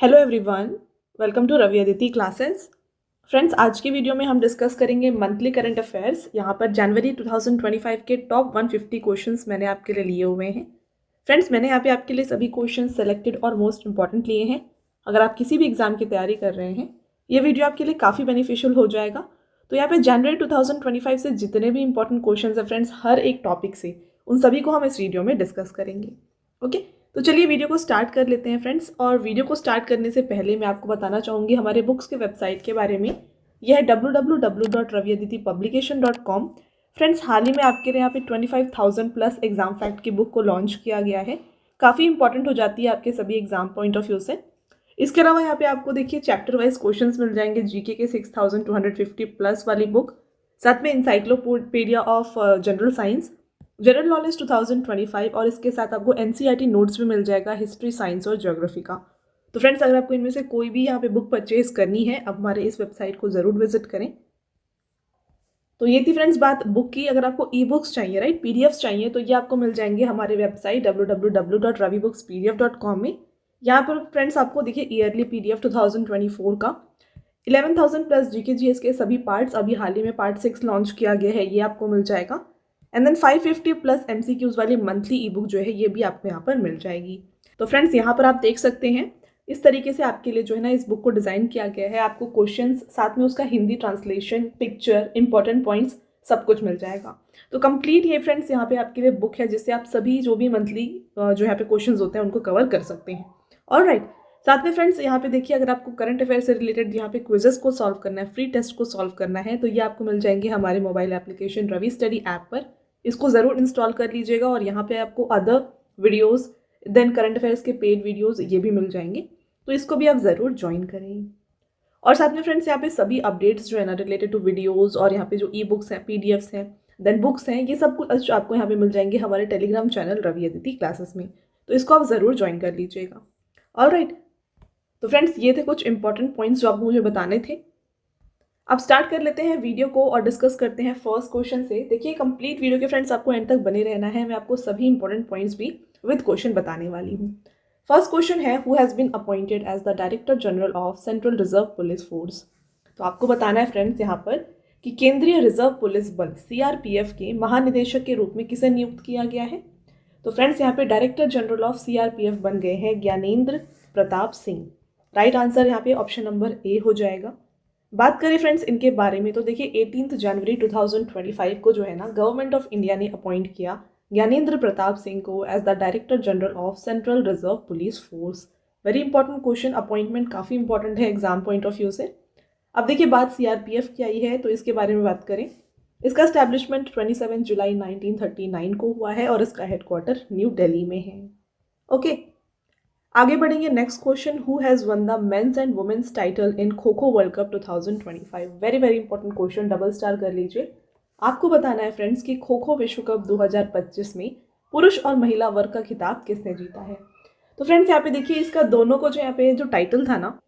Hello everyone, welcome to Ravi Aditi classes. Friends, आज की video में हम डिस्कस करेंगे मंथली करंट अफेयर्स। यहाँ पर जनवरी 2025 के टॉप 150 क्वेश्चंस मैंने आपके लिए लिए हुए हैं। फ्रेंड्स, मैंने यहाँ पे आपके लिए सभी क्वेश्चन सेलेक्टेड और मोस्ट इंपॉर्टेंट लिए हैं। अगर आप किसी भी एग्जाम की तैयारी कर रहे हैं, ये वीडियो आपके लिए काफ़ी बेनिफिशियल हो जाएगा। तो यहाँ पे जनवरी 2025 से जितने भी इंपॉर्टेंट क्वेश्चन है फ्रेंड्स, हर एक टॉपिक से उन सभी को हम इस वीडियो में डिस्कस करेंगे। ओके, तो चलिए वीडियो को स्टार्ट कर लेते हैं फ्रेंड्स। और वीडियो को स्टार्ट करने से पहले मैं आपको बताना चाहूँगी हमारे बुक्स के वेबसाइट के बारे में। यह है www.raviaditipublication.com। फ्रेंड्स, हाल ही में आपके लिए यहाँ पे 25,000 प्लस एग्जाम फैक्ट की बुक को लॉन्च किया गया है। काफ़ी इंपॉर्टेंट हो जाती है आपके सभी एग्जाम पॉइंट ऑफ व्यू से। इसके अलावा यहाँ पे आपको देखिए चैप्टर वाइज क्वेश्चंस मिल जाएंगे। जीके के 6,250 प्लस वाली बुक, साथ में encyclopedia of general science, general knowledge 2025, और इसके साथ आपको एनसीईआरटी नोट्स भी मिल जाएगा हिस्ट्री, साइंस और ज्योग्राफी का। तो फ्रेंड्स, अगर आपको इनमें से कोई भी यहाँ पे बुक परचेज करनी है, अब हमारे इस वेबसाइट को ज़रूर विजिट करें। तो ये थी फ्रेंड्स बात बुक की। अगर आपको ई बुक्स चाहिए, राइट, पीडीएफ्स चाहिए, तो ये आपको मिल जाएंगे हमारे वेबसाइट www.ravibookspdf.com में। यहाँ पर फ्रेंड्स आपको देखिए ईयरली पीडीएफ 2024 का 11,000 प्लस जीके जीएस के सभी पार्ट्स, अभी हाल ही में पार्ट 6 लॉन्च किया गया है, ये आपको मिल जाएगा। एंड देन 550 प्लस एमसीक्यूज वाली मंथली ई बुक जो है, ये भी आपको यहाँ पर मिल जाएगी। तो फ्रेंड्स, यहाँ पर आप देख सकते हैं इस तरीके से आपके लिए जो है ना इस बुक को डिज़ाइन किया गया है। आपको क्वेश्चंस, साथ में उसका Hindi translation, picture, important points, सब कुछ मिल जाएगा। तो कंप्लीट ये फ्रेंड्स यहाँ पे आपके लिए बुक है, जिससे आप सभी जो भी मंथली जो यहाँ पे क्वेश्चंस होते हैं उनको कवर कर सकते हैं। ऑलराइट, साथ में फ्रेंड्स यहाँ पे देखिए, अगर आपको करंट अफेयर से रिलेटेड यहाँ पे क्विजेस को सॉल्व करना है, फ्री टेस्ट को सॉल्व करना है, तो ये आपको मिल जाएंगे हमारे mobile application Ravi study app पर। इसको ज़रूर इंस्टॉल कर लीजिएगा और यहाँ पे आपको other videos, then current affairs के पेड वीडियोज़, ये भी मिल जाएंगे। तो इसको भी आप ज़रूर ज्वाइन करें। और साथ में फ्रेंड्स यहाँ पे सभी अपडेट्स जो है ना रिलेटेड टू वीडियोज़, और यहाँ पे जो ई बुक्स हैं, पीडीएफ्स हैं, देन बुक्स हैं, ये सब कुछ आपको यहाँ पे मिल जाएंगे हमारे Telegram channel Ravi Aditi classes में। तो इसको आप ज़रूर ज्वाइन कर लीजिएगा। ऑलराइट, तो फ्रेंड्स ये थे कुछ इंपॉर्टेंट पॉइंट्स जो आपको मुझे बताने थे। अब स्टार्ट कर लेते हैं वीडियो को और डिस्कस करते हैं फर्स्ट क्वेश्चन से। देखिए कंप्लीट वीडियो के फ्रेंड्स आपको एंड तक बने रहना है। मैं आपको सभी इंपॉर्टेंट पॉइंट्स भी विद क्वेश्चन बताने वाली हूँ। फर्स्ट क्वेश्चन है, who has been appointed as the director general of central reserve police force. तो आपको बताना है फ्रेंड्स यहाँ पर कि केंद्रीय रिजर्व पुलिस बल सीआरपीएफ के महानिदेशक के रूप में किसे नियुक्त किया गया है। तो फ्रेंड्स यहाँ पे डायरेक्टर जनरल ऑफ सीआरपीएफ बन गए हैं ज्ञानेंद्र प्रताप सिंह। राइट आंसर यहाँ पे ऑप्शन नंबर ए हो जाएगा। बात करें फ्रेंड्स इनके बारे में, तो देखिए 18 जनवरी 2025 को जो है ना गवर्नमेंट ऑफ इंडिया ने अपॉइंट किया ज्ञानेंद्र प्रताप सिंह को as the director general of central reserve police Force. Very important question, appointment काफ़ी इंपॉर्टेंट है एग्जाम पॉइंट ऑफ व्यू से। अब देखिए बात सीआरपीएफ की आई है, तो इसके बारे में बात करें। इसका एस्टैब्लिशमेंट 27 जुलाई 1939 को हुआ है और इसका हेडक्वार्टर न्यू दिल्ली में है। ओके, आगे बढ़ेंगे। Next question, who has won the men's and women's title in kho kho world cup 2025। Very very important question, double star कर लीजिए। आपको बताना है फ्रेंड्स कि खो खो विश्व कप 2025 में पुरुष और महिला वर्ग का खिताब किसने जीता है। तो फ्रेंड्स यहाँ पे देखिए इसका दोनों को जो यहाँ पे जो टाइटल था ना,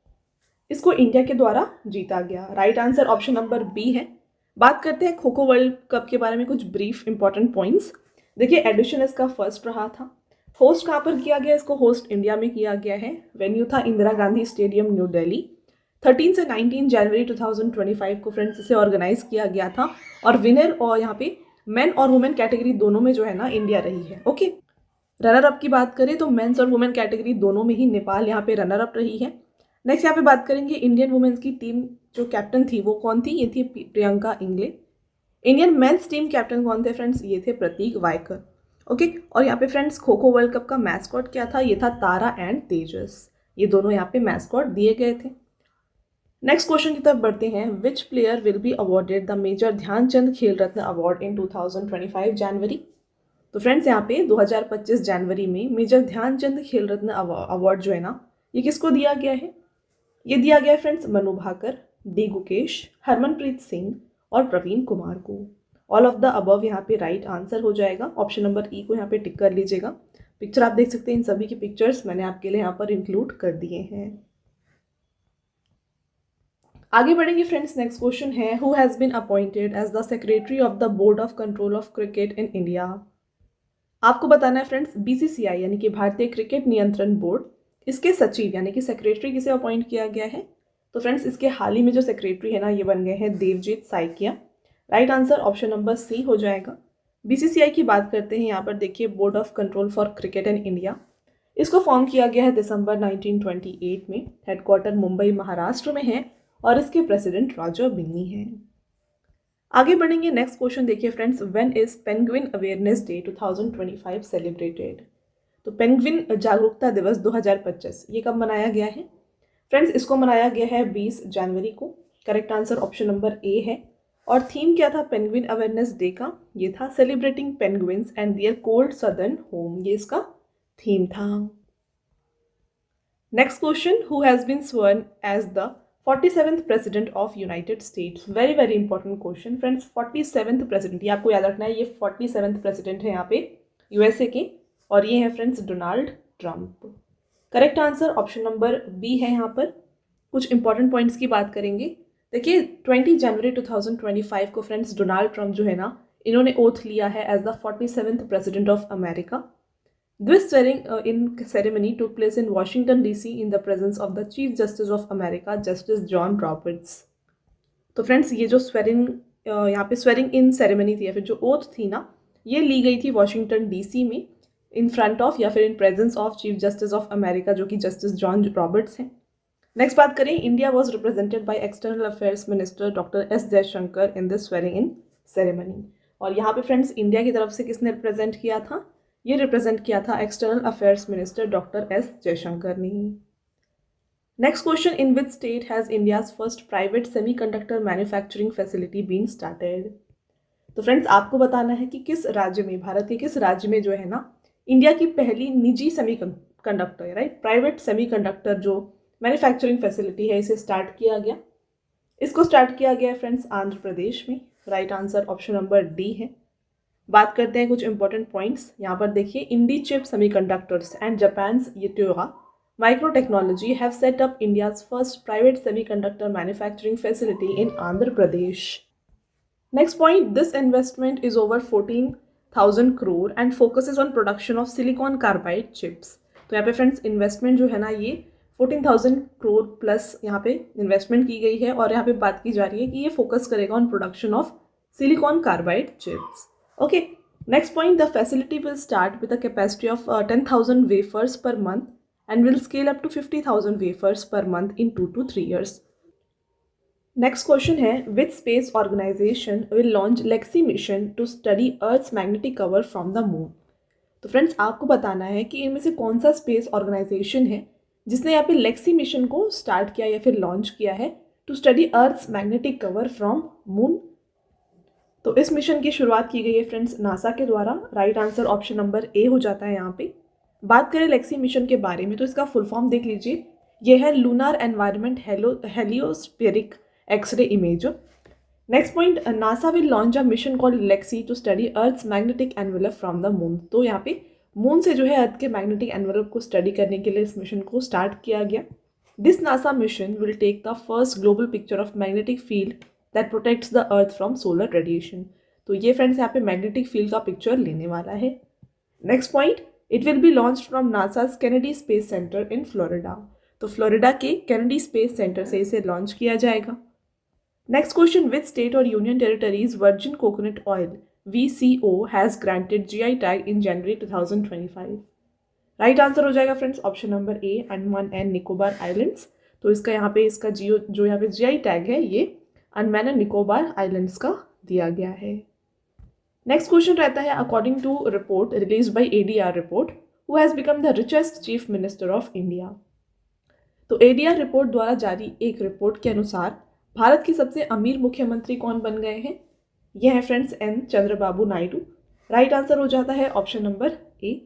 इसको इंडिया के द्वारा जीता गया। Right answer option number B है। बात करते हैं खो खो वर्ल्ड कप के बारे में कुछ ब्रीफ इंपॉर्टेंट पॉइंट्स। देखिए एडिशन इसका फर्स्ट रहा था। होस्ट कहाँ पर किया गया, इसको होस्ट इंडिया में किया गया है। वेन्यू था इंदिरा गांधी स्टेडियम न्यू दिल्ली। 13 से 19 जनवरी 2025 को फ्रेंड्स इसे ऑर्गेनाइज किया गया था। और विनर और यहाँ पे मेन और वुमेन कैटेगरी दोनों में जो है ना इंडिया रही है। ओके, रनर अप की बात करें तो मेंस और वुमेन कैटेगरी दोनों में ही नेपाल यहाँ पे रनर अप रही है। नेक्स्ट यहाँ पे बात करेंगे इंडियन वुमेन्स की टीम जो कैप्टन थी वो कौन थी, ये थी Priyanka Ingle. Indian men's team captain कौन थे फ्रेंड्स, ये थे प्रतीक वायकर। ओके, और यहाँ पे फ्रेंड्स खो खो वर्ल्ड कप का मैस्कॉट क्या था, ये था तारा एंड तेजस। ये दोनों यहाँ पे मैस्कॉट दिए गए थे। नेक्स्ट क्वेश्चन की तरफ बढ़ते हैं। Which player will be awarded the Major Dhyan Chand Khel Ratna award in 2025 जनवरी। तो फ्रेंड्स यहाँ पे 2025 जनवरी में मेजर ध्यानचंद खेल रत्न अवार्ड जो है ना, ये किसको दिया गया है। ये दिया गया है फ्रेंड्स मनु भाकर, डी गुकेश, हरमनप्रीत सिंह और प्रवीण कुमार को। ऑल ऑफ द अबव यहाँ पे राइट आंसर हो जाएगा। ऑप्शन नंबर ई को यहाँ पे टिक कर लीजिएगा। पिक्चर आप देख सकते हैं, इन सभी की पिक्चर्स मैंने आपके लिए यहाँ पर इंक्लूड कर दिए हैं। आगे बढ़ेंगे फ्रेंड्स। नेक्स्ट क्वेश्चन है, who has been appointed as the secretary of the Board of Control of Cricket in India. आपको बताना है फ्रेंड्स बीसीसीआई यानी कि भारतीय क्रिकेट नियंत्रण बोर्ड, इसके सचिव यानी कि सेक्रेटरी किसे अपॉइंट किया गया है? तो फ्रेंड्स इसके हाल ही में जो सेक्रेटरी है ना ये बन गए हैं Devajit Saikia. Right answer option number C हो जाएगा। बीसीसीआई की बात करते हैं, यहाँ पर देखिए board of control for cricket in India. इसको फॉर्म किया गया है दिसंबर 1928 में। हेडक्वार्टर मुंबई महाराष्ट्र में है और इसके प्रेसिडेंट रॉजर बिन्नी हैं। आगे बढ़ेंगे, नेक्स्ट क्वेश्चन देखिए friends, when is penguin awareness day 2025 celebrated? तो पेंगुइन जागरूकता दिवस 2025 ये कब मनाया गया है? फ्रेंड्स इसको मनाया गया है 20 जनवरी को। करेक्ट आंसर ऑप्शन नंबर ए है। और थीम क्या था पेंगुइन अवेयरनेस डे का? ये था celebrating penguins and their cold southern home, ये इसका थीम था। Next question, who has been sworn as the 47th president of United States? Very very important question friends. 47th president, ये आपको याद रखना है, ये 47th प्रेसिडेंट है यहाँ पे यूएसए के, और ये है friends Donald Trump. Correct answer option number B है। यहाँ पर कुछ इंपॉर्टेंट पॉइंट्स की बात करेंगे। देखिए 20 जनवरी 2025 को फ्रेंड्स डोनाल्ड ट्रंप जो है ना, इन्होंने ओथ लिया है as the 47th president of America. This swearing in ceremony took place in Washington DC in the presence of the chief justice of America justice John Roberts. तो friends ये जो swearing यहाँ पे स्वेरिंग इन सेरेमनी थी या फिर जो oath थी ना, ये ली गई थी वाशिंगटन डीसी में इन फ्रंट ऑफ या फिर in presence of chief justice of America जो कि जस्टिस जॉन रॉबर्ट्स हैं। नेक्स्ट बात करें, India was represented by external affairs minister doctor S Jaishankar in this swearing in ceremony. और यहाँ पे फ्रेंड्स इंडिया की तरफ से किसने रिप्रेजेंट किया था? ये रिप्रेजेंट किया था external affairs minister doctor S Jaishankar ने। Next question, in which state has India's first private semiconductor manufacturing facility been started? तो फ्रेंड्स आपको बताना है कि किस राज्य में, भारत के किस राज्य में जो है ना इंडिया की पहली निजी सेमीकंडक्टर राइट प्राइवेट सेमीकंडक्टर जो मैन्युफैक्चरिंग फैसिलिटी है इसे स्टार्ट किया गया। इसको स्टार्ट किया गया है फ्रेंड्स आंध्र प्रदेश में। Right answer option number D है। बात करते हैं कुछ इंपॉर्टेंट पॉइंट्स। यहाँ पर देखिए Indichip semiconductors and Japan's Yitoa Micro Technology have set up India's first private semiconductor manufacturing facility in Andhra Pradesh. Next point, this investment is over 14,000 crore and focuses on production of silicon carbide chips. तो यहाँ पे friends investment जो है ना ये 14,000 crore plus यहाँ पे investment की गई है और यहाँ पे बात की जा रही है कि ये फोकस करेगा on production of silicon carbide chips. Okay, next point, the facility will start with a capacity of 10,000 wafers per month and will scale up to 50,000 wafers per month in 2 to 3 years। Next question है, which space organisation will launch LEXI mission to study earth's magnetic cover from the moon? तो friends आपको बताना है कि इनमें से कौन सा स्पेस ऑर्गेनाइजेशन है जिसने यहाँ पे लेक्सी मिशन को स्टार्ट किया या फिर लॉन्च किया है to study earth's magnetic cover from moon. तो इस मिशन की शुरुआत की गई है फ्रेंड्स नासा के द्वारा। Right answer option number A हो जाता है यहाँ पे। बात करें लेक्सी मिशन के बारे में तो इसका फुल फॉर्म देख लीजिए, ये है lunar environment heliospheric X-ray imager. Next point, NASA will launch a mission called LEXI to study earth's magnetic envelope from the moon. तो यहाँ पे मून से जो है अर्थ के मैग्नेटिक एनवेलप को स्टडी करने के लिए इस मिशन को स्टार्ट किया गया। This NASA mission will take the first global picture of magnetic field that protects the earth from solar radiation. तो ये फ्रेंड्स यहाँ पे मैग्नेटिक फील्ड का पिक्चर लेने वाला है। Next point, it will be launch from NASA's Kennedy space centre in Florida. तो Florida के कैनेडी स्पेस सेंटर से इसे लॉन्च किया जाएगा। नेक्स्ट क्वेश्चन, विच स्टेट और union territories virgin coconut oil VCO has granted GI tag in January 2025? Right answer हो जाएगा friends option number A, Andaman and Nicobar islands. तो इसका यहाँ पे इसका जो यहाँ पे GI टैग है ये अंडमान एंड निकोबार आइलैंड्स का दिया गया है। नेक्स्ट क्वेश्चन रहता है, according to report release by ADR report, who has become the richest chief minister of India? तो ADR रिपोर्ट द्वारा जारी एक रिपोर्ट के अनुसार भारत के सबसे अमीर मुख्यमंत्री कौन बन गए हैं? ये है friends N Chandrababu Naidu. Right answer हो जाता है ऑप्शन नंबर ए।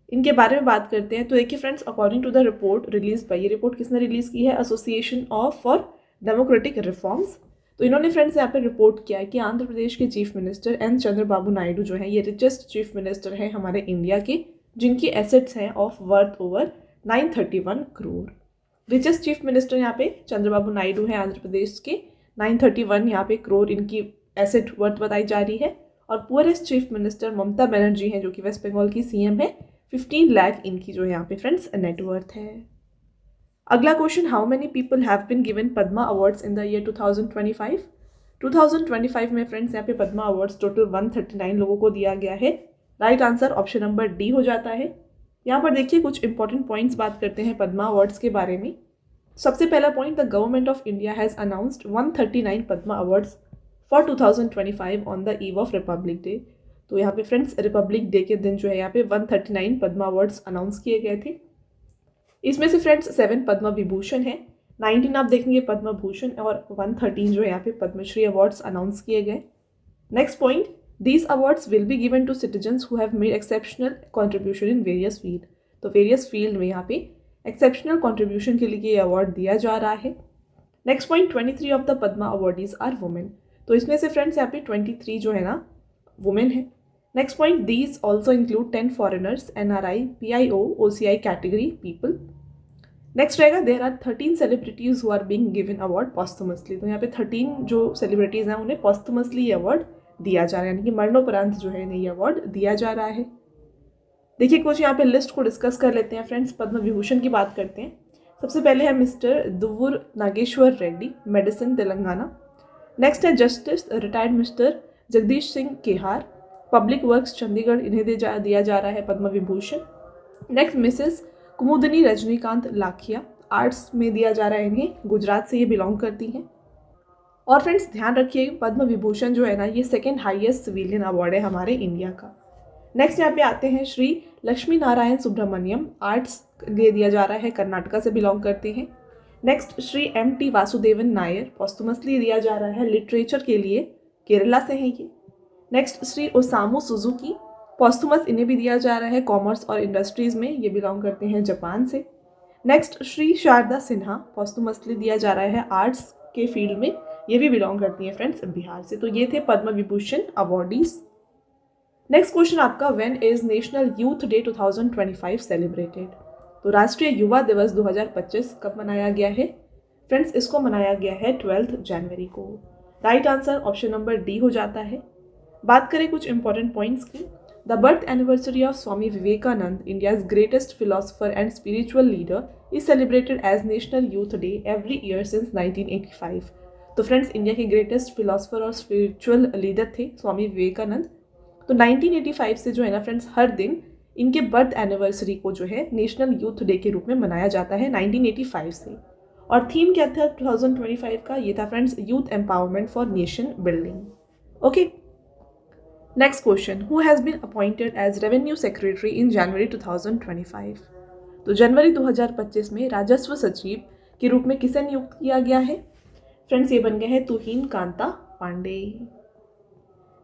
इनके बारे में बात करते हैं तो देखिए friends, according to the report release by, ये रिपोर्ट किसने रिलीज की है? Association of for Democratic Reforms. तो इन्होंने फ्रेंड्स यहाँ पे रिपोर्ट किया है कि आंध्र प्रदेश के chief minister N Chandrababu Naidu जो है ये रिचेस्ट चीफ मिनिस्टर हैं हमारे इंडिया के, जिनकी एसेट्स हैं of worth over 931 crore. Richest chief minister यहाँ पे चंद्रबाबू नायडू हैं आंध्र प्रदेश के, 931 यहाँ पे करोड़ इनकी एसेट वर्थ बताई जा रही है। और poorest chief minister Mamata Banerjee हैं जो कि वेस्ट बंगाल की CM है, 15 लाख इनकी जो यहाँ पे फ्रेंड्स नेटवर्थ है। अगला question, how many people have been given Padma awards in the year 2025? 2025 में फ्रेंड्स यहाँ पे पद्मा अवार्ड्स टोटल 139 लोगों को दिया गया है। Right answer option number D हो जाता है। यहाँ पर देखिए कुछ इंपॉर्टेंट पॉइंट्स बात करते हैं पद्मा अवार्ड्स के बारे में। सबसे पहला point, the government of India has announced 139 Padma awards for 2025 on the eve of Republic day. तो यहाँ पे फ्रेंड्स रिपब्लिक डे के दिन जो है यहाँ पे 139 पद्मा अवार्ड्स अनाउंस किए गए थे। इसमें से फ्रेंड्स 7 पद्म विभूषण है, 19 आप देखेंगे पद्म भूषण और 113 जो है यहाँ पे पद्मश्री अवार्ड्स अनाउंस किए गए। Next point, these awards will be given to citizens who have made exceptional contribution in various field. तो वेरियस फील्ड में यहाँ पे एक्सेप्शनल कॉन्ट्रीब्यूशन के लिए ये अवार्ड दिया जा रहा है। Next point, 23 of the Padma awardees are women. तो इसमें से फ्रेंड्स यहाँ पे 23 जो है ना वुमेन है। Next point, these also include 10 foreigners, NRI, PIO, OCI category people. Next रहेगा, there are 13 celebrities who are being given award posthumously. तो यहाँ पे 13 जो सेलिब्रिटीज हैं उन्हें पॉस्टमसली ये अवार्ड दिया जा रहा है, यानी कि मरणोपरांत जो है इन्हें ये अवार्ड दिया जा रहा है। देखिए कुछ यहाँ पे लिस्ट को डिस्कस कर लेते हैं फ्रेंड्स। पद्म विभूषण की बात करते हैं। सबसे पहले है मिस्टर दुव्वूर नागेश्वर रेड्डी, मेडिसिन तेलंगाना। नेक्स्ट है justice retired mister Jagdish Singh Khehar, public works Chandigarh, इन्हें दिया जा रहा है पद्म विभूषण। नेक्स्ट मिसेस कुमुदनी रजनीकांत लाखिया, आर्ट्स में दिया जा रहा है इन्हें, गुजरात से ये बिलोंग करती हैं। और फ्रेंड्स ध्यान रखिए पद्म विभूषण जो है ना ये सेकेंड हाईएस्ट सिविलियन अवार्ड है हमारे इंडिया का। नेक्स्ट यहाँ पे आते हैं श्री लक्ष्मी नारायण सुब्रमण्यम, आर्ट्स लिए दिया जा रहा है, कर्नाटका से बिलोंग करते हैं। Next Shri MT Vasudevan Nair, posthumously दिया जा रहा है, लिटरेचर के लिए, केरला से हैं ये। नेक्स्ट श्री ओसामू सुजुकी, पॉस्टमस इन्हें भी दिया जा रहा है, कॉमर्स और इंडस्ट्रीज में, ये बिलोंग करते हैं जापान से। नेक्स्ट श्री शारदा सिन्हा, पॉस्टमसली दिया जा रहा है आर्ट्स के फील्ड में, ये भी बिलोंग करती हैं फ्रेंड्स बिहार से। तो ये थे Padma Vibhushan awardees. Next question आपका, when is national youth day 2025 celebrated? तो राष्ट्रीय युवा दिवस 2025 कब मनाया गया है? फ्रेंड्स इसको मनाया गया है 12 जनवरी को। Right answer option number D हो जाता है। बात करें कुछ इंपॉर्टेंट पॉइंट्स की। The birth anniversary of Swami Vivekananda, India's greatest philosopher and spiritual leader, is celebrated as national youth day every year since 1985। तो फ्रेंड्स इंडिया के ग्रेटेस्ट फिलोसफर और स्पिरिचुअल लीडर थे स्वामी विवेकानंद। तो 1985 से जो है ना फ्रेंड्स हर दिन इनके बर्थ एनिवर्सरी को जो है नेशनल यूथ डे के रूप में मनाया जाता है 1985 से। और थीम क्या था 2025 का? ये था friends youth empowerment for nation building. Okay, next question, who has been appointed as revenue secretary in January 2025? तो जनवरी 2025 में राजस्व सचिव के रूप में किसे नियुक्त किया गया है? फ्रेंड्स ये बन गया है Tuhin Kanta Pandey.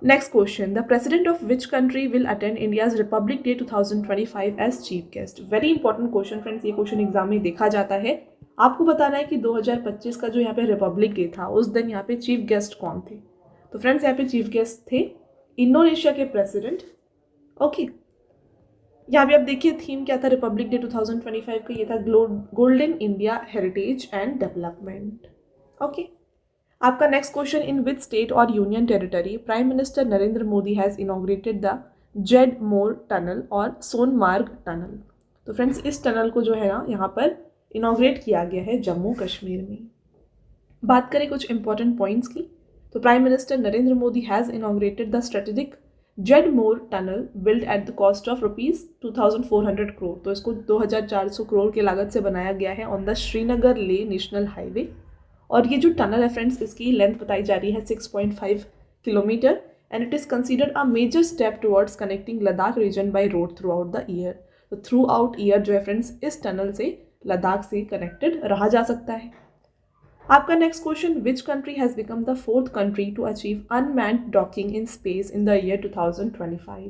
Next question, the president of which country will attend India's Republic Day 2025 as chief guest? Very important question friends, ये क्वेश्चन एग्जाम में देखा जाता है। आपको बताना है कि 2025 का जो यहाँ पे रिपब्लिक डे था उस दिन यहाँ पे चीफ गेस्ट कौन थे? तो फ्रेंड्स यहाँ पे चीफ गेस्ट थे इंडोनेशिया के प्रेसिडेंट। ओके, यहाँ पे आप देखिए थीम क्या था रिपब्लिक डे 2025 का? ये था golden India heritage and development. Okay, आपका next question, in which state और union territory prime minister Narendra Modi has inaugurated the Z Morh tunnel और सोनमार्ग टनल? तो फ्रेंड्स इस टनल को जो है ना यहाँ पर इनॉग्रेट किया गया है जम्मू कश्मीर में। बात करें कुछ इंपॉर्टेंट पॉइंट्स की, तो prime minister Narendra Modi has inaugurated the strategic Z Morh tunnel build at the cost of ₹2400 crore. तो इसको 2400 करोड़ की लागत से बनाया गया है ऑन द श्रीनगर ले नेशनल हाईवे। और ये जो टनल है फ्रेंड्स इसकी लेंथ बताई जा रही है 6.5 kilometre and it is considered a major step towards connecting Ladakh region by road throughout the year. तो थ्रू आउट ईयर जो है फ्रेंड्स इस टनल से लद्दाख से कनेक्टेड रहा जा सकता है। आपका next question, which country has become the 4th country to achieve unmanned docking in space in the year 2025?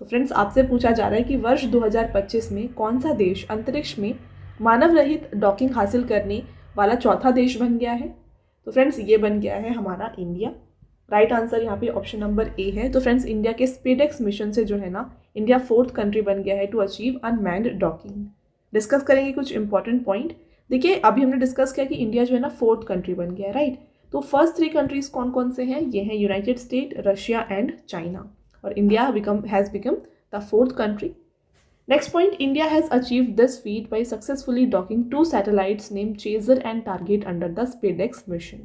तो फ्रेंड्स आपसे पूछा जा रहा है कि वर्ष 2025 में कौन सा देश अंतरिक्ष में मानव रहित डॉकिंग हासिल करने वाला चौथा देश बन गया है? तो फ्रेंड्स ये बन गया है हमारा इंडिया। राइट आंसर यहाँ पे ऑप्शन नंबर ए है। तो फ्रेंड्स इंडिया के स्पेडेक्स मिशन से जो है ना इंडिया 4th कंट्री बन गया है to achieve unmanned docking. Discuss करेंगे कुछ इंपॉर्टेंट पॉइंट। देखिए अभी हमने डिस्कस किया कि इंडिया जो है ना 4th कंट्री बन गया है, राइट। तो फर्स्ट 3 कंट्रीज कौन कौन से हैं? ये हैं United State, Russia and China. और India has become the 4th country. Next point, India has achieved this feat by successfully docking two satellites named Chaser and Target under the SpaceX mission.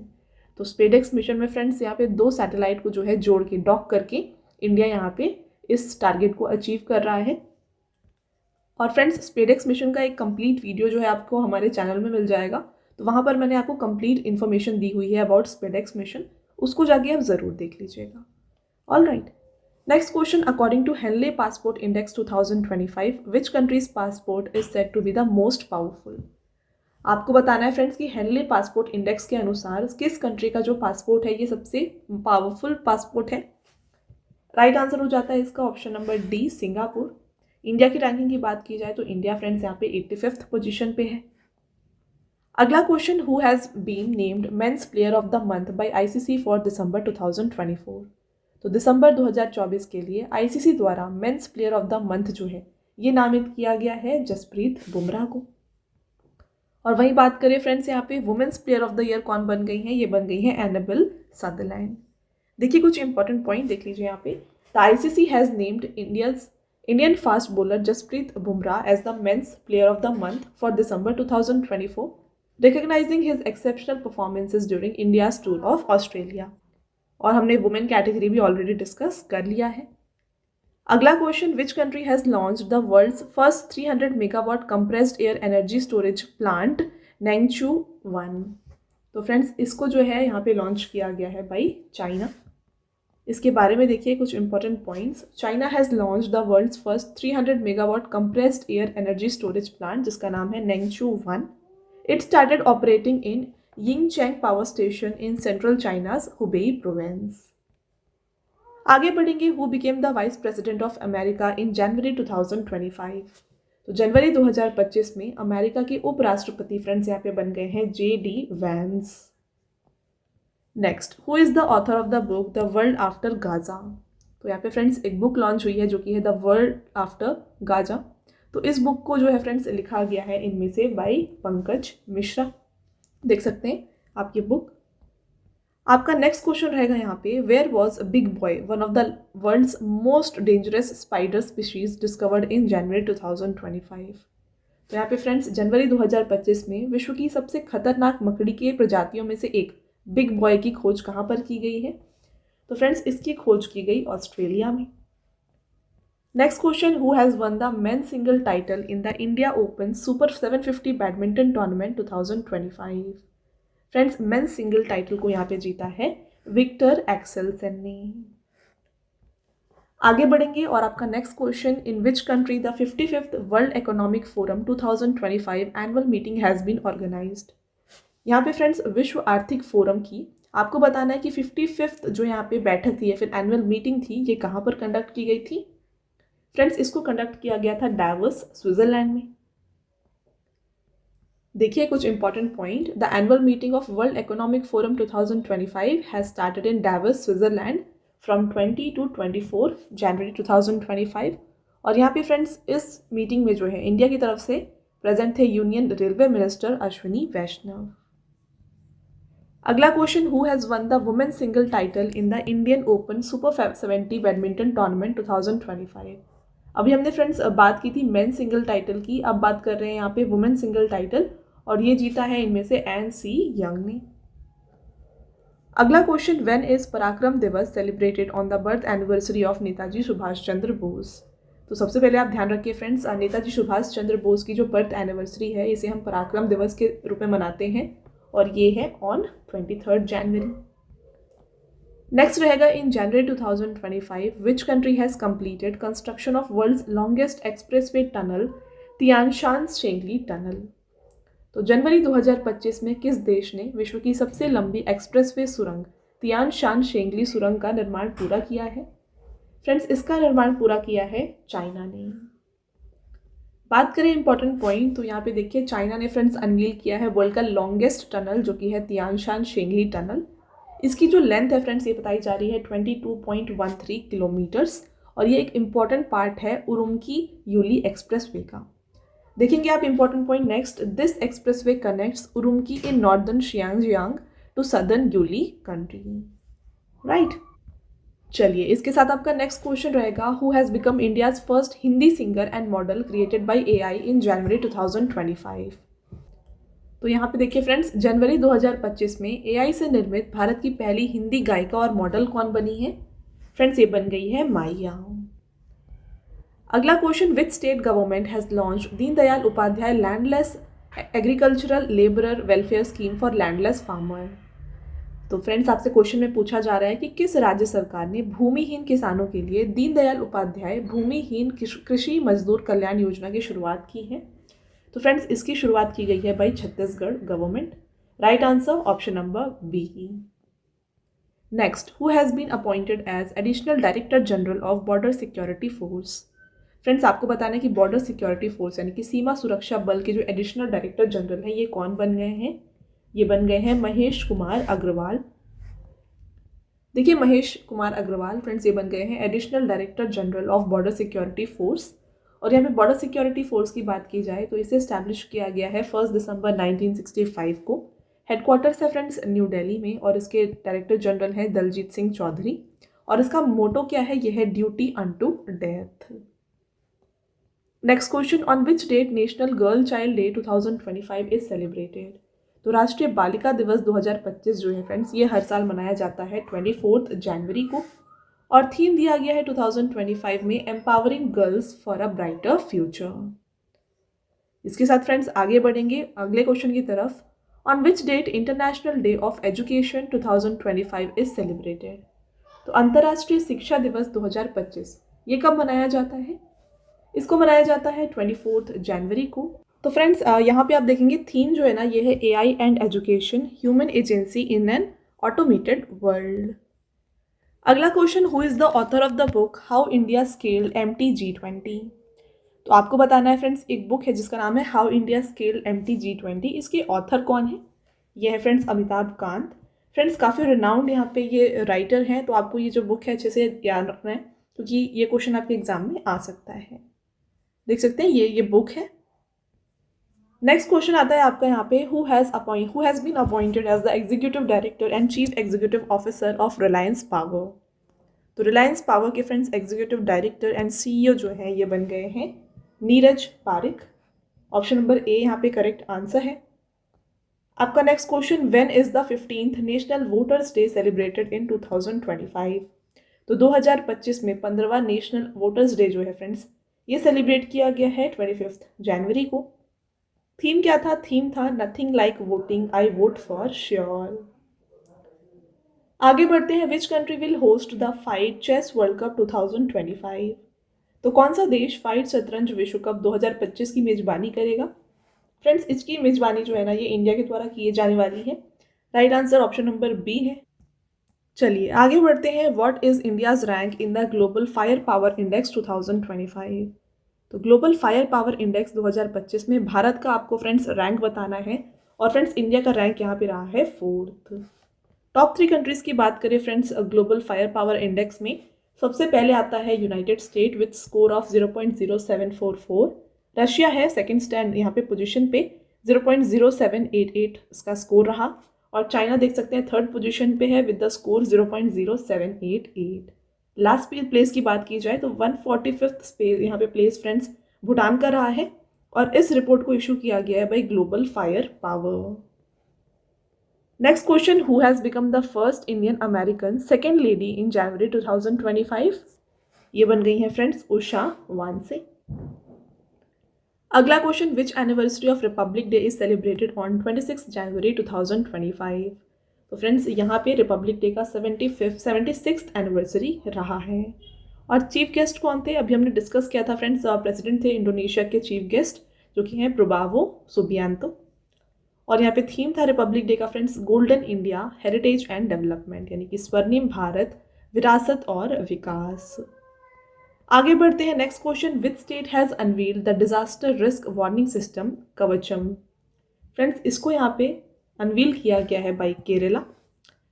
तो SpaceX mission में friends यहाँ पे दो satellite को जो है जोड़ के डॉक करके इंडिया यहाँ पे इस टारगेट को अचीव कर रहा है। और फ्रेंड्स SpaceX मिशन का एक कंप्लीट वीडियो जो है आपको हमारे चैनल में मिल जाएगा, तो वहाँ पर मैंने आपको कंप्लीट इन्फॉर्मेशन दी हुई है अबाउट SpaceX मिशन, उसको जाके आप ज़रूर देख लीजिएगा। All right, next question, according to Henley Passport Index 2025, which country's passport is said to be the most powerful? आपको बताना है फ्रेंड्स कि हेनली पासपोर्ट इंडेक्स के अनुसार किस कंट्री का जो पासपोर्ट है ये सबसे पावरफुल पासपोर्ट है। राइट आंसर हो जाता है इसका option number D, Singapore. India की रैंकिंग की बात की जाए तो इंडिया फ्रेंड्स यहाँ पे 85th पोजीशन पे है। अगला question, who has been named men's player of the month by ICC for December 2024? तो दिसंबर 2024 के लिए आईसीसी द्वारा men's player of the month जो है ये नामित किया गया है जसप्रीत बुमराह को। और वहीं बात करें फ्रेंड्स यहाँ पे women's player of the year कौन बन गई हैं, ये बन गई है एनाबेल सदरलैंड। देखिए कुछ इंपॉर्टेंट पॉइंट देख लीजिए यहाँ पे। The ICC has named Indian fast bowler Jasprit Bumrah as the men's player of the month for December 2024, recognising his exceptional performances during India's tour of Australia. और हमने वुमेन कैटेगरी भी already discuss कर लिया है। अगला question, which country has launched the world's first 300 megawatt compressed air energy storage plant Nengchu 1? तो friends इसको जो है यहाँ पे लॉन्च किया गया है बाई चाइना। इसके बारे में देखिए कुछ important points. China has launch the world's first 300 megawatt compressed air energy storage plant जिसका नाम है Nengchu 1। It started operating in Yingcheng power station in central China's Hubei province. आगे बढ़ेंगे, who became the vice president of America in January 2025? तो जनवरी 2025 में America के उपराष्ट्रपति फ्रेंड्स यहाँ पे बन गए हैं JD Vance. Next, who is the author of the book the world after Gaza? तो यहाँ पे फ्रेंड्स एक बुक लॉन्च हुई है जो कि है द वर्ल्ड आफ्टर गाजा। तो इस बुक को जो है फ्रेंड्स लिखा गया है इनमें से बाई पंकज मिश्रा। देख सकते हैं आप ये बुक। आपका नेक्स्ट क्वेश्चन रहेगा यहाँ पे, where was Big Boy one of the world's most dangerous spider species discovered in January 2025? तो यहाँ पे फ्रेंड्स जनवरी 2025 में विश्व की सबसे खतरनाक मकड़ी के प्रजातियों में से एक बिग बॉय की खोज कहाँ पर की गई है? तो फ्रेंड्स इसकी खोज की गई ऑस्ट्रेलिया में। Next question, who has won the men single title in the India open super 750 badminton tournament 2025? Friends men's single title को यहाँ पे जीता है विक्टर एक्सेलसन ने। आगे बढ़ेंगे और आपका next question, in which country the 55th world economic forum 2025 annual meeting has been organised? यहाँ पे फ्रेंड्स विश्व आर्थिक फोरम की आपको बताना है कि 55th जो यहाँ पे बैठक थी या फिर एनुअल मीटिंग थी ये कहाँ पर कंडक्ट की गई थी? फ्रेंड्स इसको कंडक्ट किया गया था डावोस स्विट्जरलैंड में। देखिए कुछ important point, the annual meeting of world economic forum 2025 has started in Davos Switzerland from 20 to 24 जनवरी 2025। और यहाँ पे फ्रेंड्स इस मीटिंग में जो है इंडिया की तरफ से प्रेजेंट थे यूनियन रेलवे मिनिस्टर अश्विनी वैष्णव। अगला question, who has won the women single title in the Indian open super 70 badminton tournament 2025? अभी हमने फ्रेंड्स बात की थी मेन सिंगल टाइटल की, अब बात कर रहे हैं यहाँ पे वुमेन सिंगल टाइटल और ये जीता है इनमें से एन सी यंग ने। अगला question, when is Parakram Diwas celebrated on the birth anniversary of Netaji Subhash Chandra Bose? तो सबसे पहले आप ध्यान रखिए फ्रेंड्स, नेताजी सुभाष चंद्र बोस की जो बर्थ एनिवर्सरी है इसे हम पराक्रम दिवस के रूप में मनाते हैं और ये है ऑन 23 जनवरी। नेक्स्ट रहेगा, in January 2025 which country has completed construction of world's longest expressway tunnel Tianshan Shengli tunnel? तो जनवरी 2025 में किस देश ने विश्व की सबसे लंबी एक्सप्रेसवे सुरंग तियानशान शेंगली सुरंग का निर्माण पूरा किया है? फ्रेंड्स इसका निर्माण पूरा किया है चाइना ने। बात करें इंपॉर्टेंट पॉइंट, तो यहाँ पे देखिए चाइना ने फ्रेंड्स अनवील किया है वर्ल्ड का लॉन्गेस्ट टनल जो कि है तियानशान शेंगली टनल। इसकी जो लेंथ है फ्रेंड्स ये बताई जा रही है 22.13 किलोमीटर्स और ये एक इम्पॉर्टेंट पार्ट है उरुमकी यूली एक्सप्रेसवे का। देखेंगे आप important point next, this expressway connects Urumqi in northern Xinjiang to southern Yuli country. Right, चलिए, इसके साथ आपका नेक्स्ट क्वेश्चन रहेगा, who has become India's first Hindi singer and model created by AI in January 2025। तो यहाँ पे देखिए फ्रेंड्स, जनवरी 2025 में एआई से निर्मित भारत की पहली हिंदी गायिका और मॉडल कौन बनी है? फ्रेंड्स, ये बन गई है माइया। अगला question, which state government has launch Deendayal Upadhyay landless agricultural labourer welfare scheme for landless farmer. तो फ्रेंड्स, आपसे क्वेश्चन में पूछा जा रहा है कि किस राज्य सरकार ने भूमिहीन किसानों के लिए दीनदयाल उपाध्याय भूमिहीन कृषि मजदूर कल्याण योजना की शुरुआत की है? तो फ्रेंड्स, इसकी शुरुआत की गई है by Chhattisgarh government. Right answer option number B. Next, who has been appointed as additional director general of border security force. Friends, आपको बताना है कि बॉर्डर सिक्योरिटी फोर्स यानी कि सीमा सुरक्षा बल के जो एडिशनल डायरेक्टर जनरल हैं, ये कौन बन गए हैं? ये बन गए हैं महेश कुमार अग्रवाल। देखिए, महेश कुमार अग्रवाल फ्रेंड्स, ये बन गए हैं additional director general of border security force. और यहाँ पे बॉर्डर सिक्योरिटी फोर्स की बात की जाए तो इसे इस्टेब्लिश किया गया है 1 दिसंबर 1965 को। हेडक्वार्टर्स है फ्रेंड्स न्यू दिल्ली में और इसके डायरेक्टर जनरल हैं दलजीत सिंह चौधरी। और इसका मोटो क्या है? यह है duty unto death. Next question, on which date national girl child day 2025 is celebrated. तो राष्ट्रीय बालिका दिवस 2025 जो है फ्रेंड्स, ये हर साल मनाया जाता है 24 जनवरी को। और थीम दिया गया है 2025 में empowering girls for a brighter future. इसके साथ फ्रेंड्स आगे बढ़ेंगे अगले क्वेश्चन की तरफ। On which date international day of education 2025 is celebrated. तो अंतर्राष्ट्रीय शिक्षा दिवस 2025 ये कब मनाया जाता है? इसको मनाया जाता है 24 जनवरी को। तो फ्रेंड्स, यहाँ पे आप देखेंगे थीम जो है ना, ये है AI and education human agency in an automated world. अगला question, who is the author of the book how India scaled MT-G20। तो आपको बताना है फ्रेंड्स, एक बुक है जिसका नाम है हाउ इंडिया स्केल्ड MT-G20। इसके ऑथर कौन है? ये है फ्रेंड्स अमिताभ कांत। फ्रेंड्स, काफ़ी रिनाउंड यहाँ पे ये राइटर हैं, तो आपको ये जो बुक है अच्छे से याद रखना है क्योंकि ये क्वेश्चन आपके एग्जाम में आ सकता है। देख सकते हैं ये बुक है। नेक्स्ट क्वेश्चन आता है आपका यहाँ पे, who has been appointed as the executive director and chief executive officer of Reliance power. तो रिलायंस पावर के friends executive director and CEO जो है ये बन गए हैं Neeraj Parikh. Option number A यहाँ पे करेक्ट आंसर है। आपका next question, when is the 15th national voters day celebrated in 2025। तो 2025 में 15वां नेशनल वोटर्स डे जो है फ्रेंड्स, ये सेलिब्रेट किया गया है 25 जनवरी को। थीम क्या था? थीम था nothing like voting, I vote for sure. आगे बढ़ते हैं, which country will host the FIDE chess world cup 2025। तो कौन सा देश फाइट शतरंज विश्व कप 2025 की मेजबानी करेगा? फ्रेंड्स, इसकी मेजबानी जो है ना, ये इंडिया के द्वारा किए जाने वाली है। Right answer option number B है। चलिए आगे बढ़ते हैं, what is India's rank in the global fire power index 2025। तो ग्लोबल फायर पावर इंडेक्स 2025 में भारत का आपको फ्रेंड्स रैंक बताना है। और फ्रेंड्स, इंडिया का रैंक यहाँ पे रहा है 4th। टॉप 3 कंट्रीज़ की बात करें friends global fire power index में, सबसे पहले आता है United state with score of 0.0744। Russia है सेकंड स्टैंड यहाँ पे पोजीशन पे 0.0788 इसका स्कोर रहा। और चाइना देख सकते हैं थर्ड पोजीशन पे है with the score 0.0788। Last place की बात की जाए तो 145th यहाँ पे प्लेस फ्रेंड्स भूटान का रहा है। और इस रिपोर्ट को इशू किया गया है by Global fire Power. Next question, who has become the first Indian American second lady in January 2025। ये बन गई हैं फ्रेंड्स उषा वानसे। अगला question, which anniversary of Republic Day is celebrated on 26 January 2025। तो फ्रेंड्स, यहाँ पे रिपब्लिक डे का 76th anniversary रहा है। और चीफ गेस्ट कौन थे? अभी हमने डिस्कस किया था फ्रेंड्स, प्रेसिडेंट थे इंडोनेशिया के चीफ गेस्ट जो कि हैं प्रबावो सुबियांतो। और यहाँ पे थीम था रिपब्लिक डे का friends golden India heritage and development, यानी कि स्वर्णिम भारत विरासत और विकास। आगे बढ़ते हैं, next question, which state has unveiled the disaster risk warning system Kavacham. Friends, इसको यहाँ पे अनवील किया गया है बाई केरला।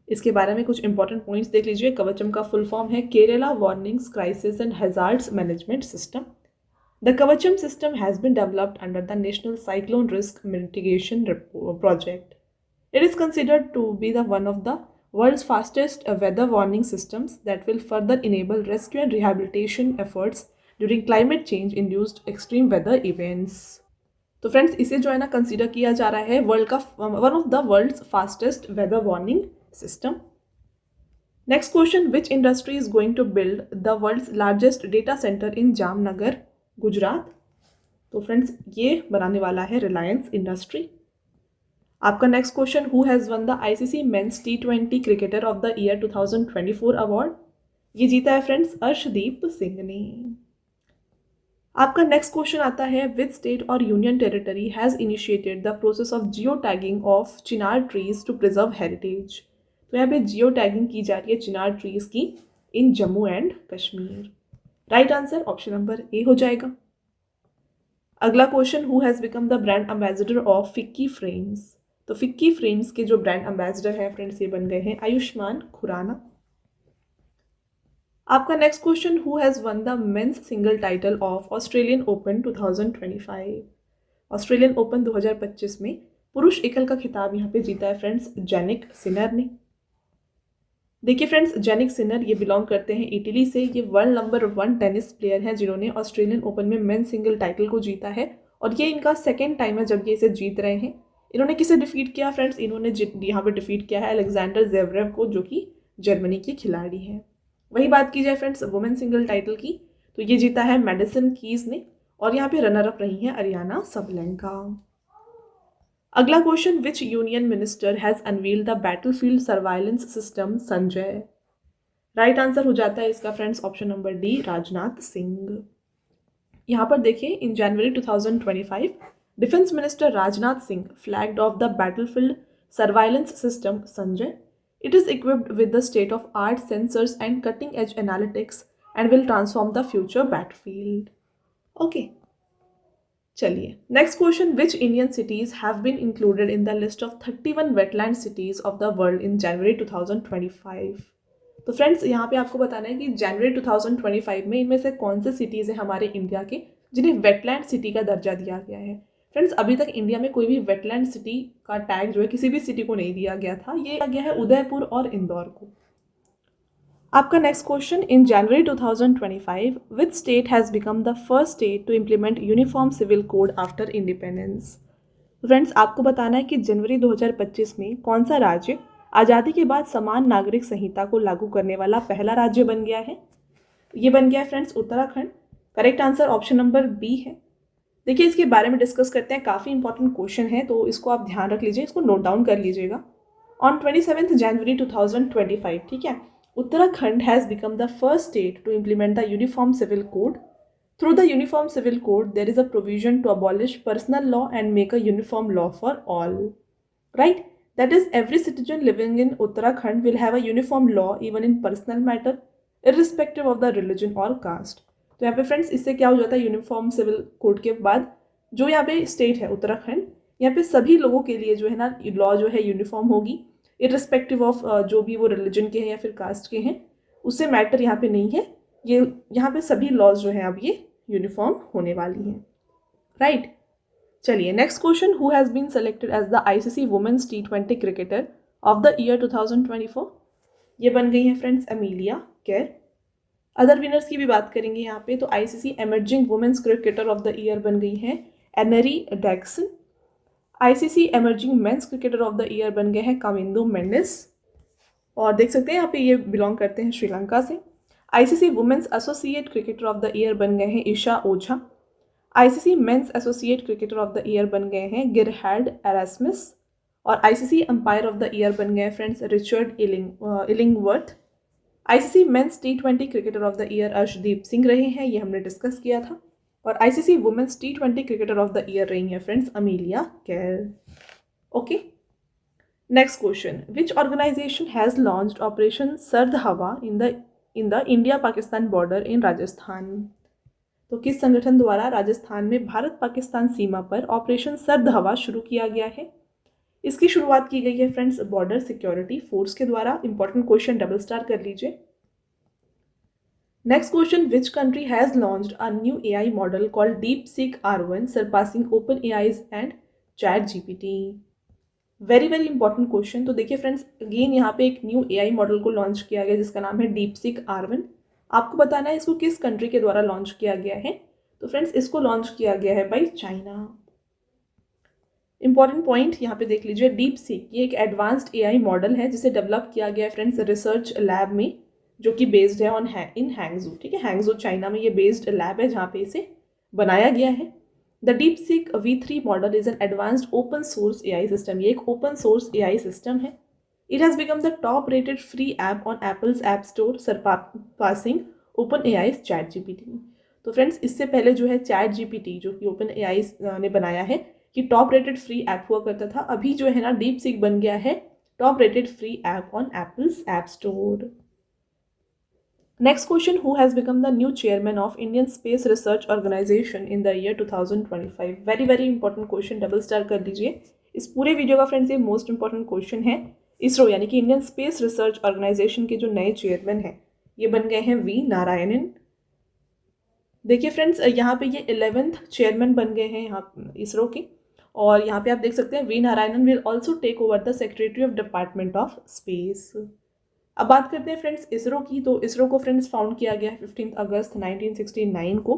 इसके बारे में कुछ इंपॉर्टेंट पॉइंट्स देख लीजिए। कवचम का फुल फॉर्म है Kerala warnings crisis and hazards management system. The Kavacham system has been developed under the National Cyclone Risk Mitigation Project. It is considered to be one of the world's fastest weather warning systems that will further enable rescue and rehabilitation efforts during climate change induced extreme weather events. तो friends इसे जो है ना consider किया जा रहा है world का one of the world's fastest weather warning system. Next question, which industry is going to build the world's largest data centre in Jamnagar Gujarat. तो फ्रेंड्स ये बनाने वाला है रिलायंस इंडस्ट्री. आपका next question, who has won the ICC men's T20 cricketer of the year 2024 award. ये जीता है friends Arshdeep Singh ने. आपका नेक्स्ट क्वेश्चन आता है, विच स्टेट और union territory has initiated the process of geo tagging of chinar trees to preserve heritage. तो यहाँ पे जियो टैगिंग की जा रही है चिनार ट्रीज की in Jammu and Kashmir. Right answer option number A हो जाएगा. अगला question, who has become the brand ambassador of FICCI Frames. तो फिक्की फ्रेम्स के जो ब्रांड एम्बेसडर हैं फ्रेंड्स ये बन गए हैं आयुष्मान खुराना. आपका next question, who has won the men's single title of Australian open 2025. Australian open 2025 में पुरुष एकल का खिताब यहाँ पे जीता है फ्रेंड्स जैनिक सिनर ने. देखिए फ्रेंड्स, जैनिक सिनर ये बिलोंग करते हैं इटली से. ये वर्ल्ड नंबर 1 टेनिस प्लेयर हैं जिन्होंने ऑस्ट्रेलियन ओपन में मेंस सिंगल टाइटल को जीता है और ये इनका सेकेंड टाइम है जब ये इसे जीत रहे हैं. इन्होंने किसे डिफीट किया फ्रेंड्स, इन्होंने यहाँ पे डिफीट किया है अलेक्जेंडर ज़ेवरेव को जो कि जर्मनी के खिलाड़ी हैं. वही बात की जाए फ्रेंड्स वुमेन सिंगल टाइटल की, तो ये जीता है मेडिसन कीज ने और यहाँ पे रनर अप रही हैं अरियाना सबलेंका. अगला question, which union minister has unveiled the battlefield surveillance system Sanjay. Right answer हो जाता है इसका friends option number D, Rajnath Singh. यहाँ पर देखिए, in January 2025 defence minister Rajnath Singh flagged off the battlefield surveillance system Sanjay. It is equipped with the state-of-art sensors and cutting-edge analytics and will transform the future battlefield. Okay. चलिए next question, which Indian cities have been included in the list of 31 wetland cities of the world in January 2025. तो friends यहाँ पे आपको बताना है कि जनवरी 2025 में इनमें से कौन से सिटीज़ हैं हमारे इंडिया के जिन्हें वेटलैंड सिटी का दर्जा दिया गया है. फ्रेंड्स अभी तक इंडिया में कोई भी वेटलैंड सिटी का टैग जो है किसी भी सिटी को नहीं दिया गया था. ये आ गया है उदयपुर और इंदौर को. आपका next question, in January 2025 which state has become the first state to implement uniform civil code after independence. Friends आपको बताना है कि जनवरी 2025 में कौन सा राज्य आज़ादी के बाद समान नागरिक संहिता को लागू करने वाला पहला राज्य बन गया है. ये बन गया है friends Uttarakhand. Correct answer option number B है. देखिए इसके बारे में डिस्कस करते हैं, काफ़ी इंपॉर्टेंट क्वेश्चन है तो इसको आप ध्यान रख लीजिए, इसको नोट डाउन कर लीजिएगा. ऑन 27 जनवरी 2025, ठीक है, Uttarakhand has become the first state to implement the uniform civil code. Through the uniform civil code there is a provision to abolish personal law and make a uniform law for all. Right, that is every citizen living in Uttarakhand will have a uniform law even in personal matter irrespective of the religion और caste. तो यहाँ पे friends इससे क्या हो जाता है, uniform civil code के बाद जो यहाँ पे स्टेट है उत्तराखंड, यहाँ पे सभी लोगों के लिए जो है ना लॉ जो है यूनिफॉर्म होगी इररिस्पेक्टिव ऑफ जो भी वो रिलीजन के हैं या फिर कास्ट के हैं, उससे मैटर यहाँ पे नहीं है. ये यहाँ पे सभी लॉज जो हैं अब ये यूनिफॉर्म होने वाली हैं. राइट, चलिए next question, who has been selected as the ICC women's T20 cricketer of the year 2024. ये बन गई हैं friends Amelia Kerr. Other winners की भी बात करेंगे यहाँ पे, तो ICC emerging women's cricketer of the year बन गई हैं Annerie Dercksen. ICC emerging men's cricketer of the year बन गए हैं कामिंदो मेंडिस. और देख सकते हैं यहाँ पे ये बिलोंग करते हैं श्रीलंका से. ICC women's associate cricketer of the year बन गए हैं Esha Oza. ICC men's associate cricketer of the year बन गए हैं गिरहैड एरास्मिस. और ICC umpire of the year बन गए friends Richard Illingworth. ICC men's T20 cricketer of the year Arshdeep Singh रहे हैं, ये हमने डिस्कस किया था. और ICC women's T20 cricketer of the year रही हैं friends Amelia Kerr. Okay, next question, which organisation has launched operation Sard Hawa in the India Pakistan border in Rajasthan. तो किस संगठन द्वारा राजस्थान में भारत पाकिस्तान सीमा पर ऑपरेशन सर्द हवा शुरू किया गया है. इसकी शुरुआत की गई है फ्रेंड्स बॉर्डर सिक्योरिटी फोर्स के द्वारा. इंपॉर्टेंट क्वेश्चन, डबल स्टार कर लीजिए. Next question, which country has launched a new AI model called DeepSeek R1 surpassing OpenAI's and ChatGPT. Very very important question. तो देखिए फ्रेंड्स, अगेन यहाँ पे एक new AI model को लॉन्च किया गया जिसका नाम है डीपसीक R1। आपको बताना है इसको किस कंट्री के द्वारा लॉन्च किया गया है। तो फ्रेंड्स, इसको लॉन्च किया गया है बाय चाइना। इंपॉर्टेंट पॉइंट यहाँ पे देख लीजिए, डीपसीक ये एक एडवांस्ड एआई मॉडल है जिसे डेवलप किया गया है फ्रेंड्स रिसर्च लैब में, जो कि बेस्ड है ऑन इन हैंगजू। ठीक है, हैंगजू चाइना में ये बेस्ड लैब है जहाँ पे इसे बनाया गया है। The DeepSeek V3 model is an advanced open source AI system. ये एक ओपन सोर्स एआई सिस्टम है। It has become the top rated free app on apples app store, surpassing open AI chat GPT. तो friends, इससे पहले जो है chat GPT जो कि ओपन एआई ने बनाया है कि टॉप रेटेड फ्री ऐप हुआ करता था, अभी जो है ना DeepSeek बन गया है top rated free app on apples app store. Next question, who has become the new chairman of Indian Space Research Organization in the year 2025? Very very important question, double star कर दीजिए। इस पूरे video का friends ये most important question है। इसरो यानी कि Indian space research organisation के जो नए चेयरमैन हैं ये बन गए हैं वी नारायणन। देखिए फ्रेंड्स, यहाँ पे ये 11th चेयरमैन बन गए हैं यहाँ इसरो के। और यहाँ पे आप देख सकते हैं V Narayanan will also take over the secretary of department of space. अब बात करते हैं फ्रेंड्स इसरो की। तो इसरो को फ्रेंड्स फाउंड किया गया है 15 अगस्त 1969 को।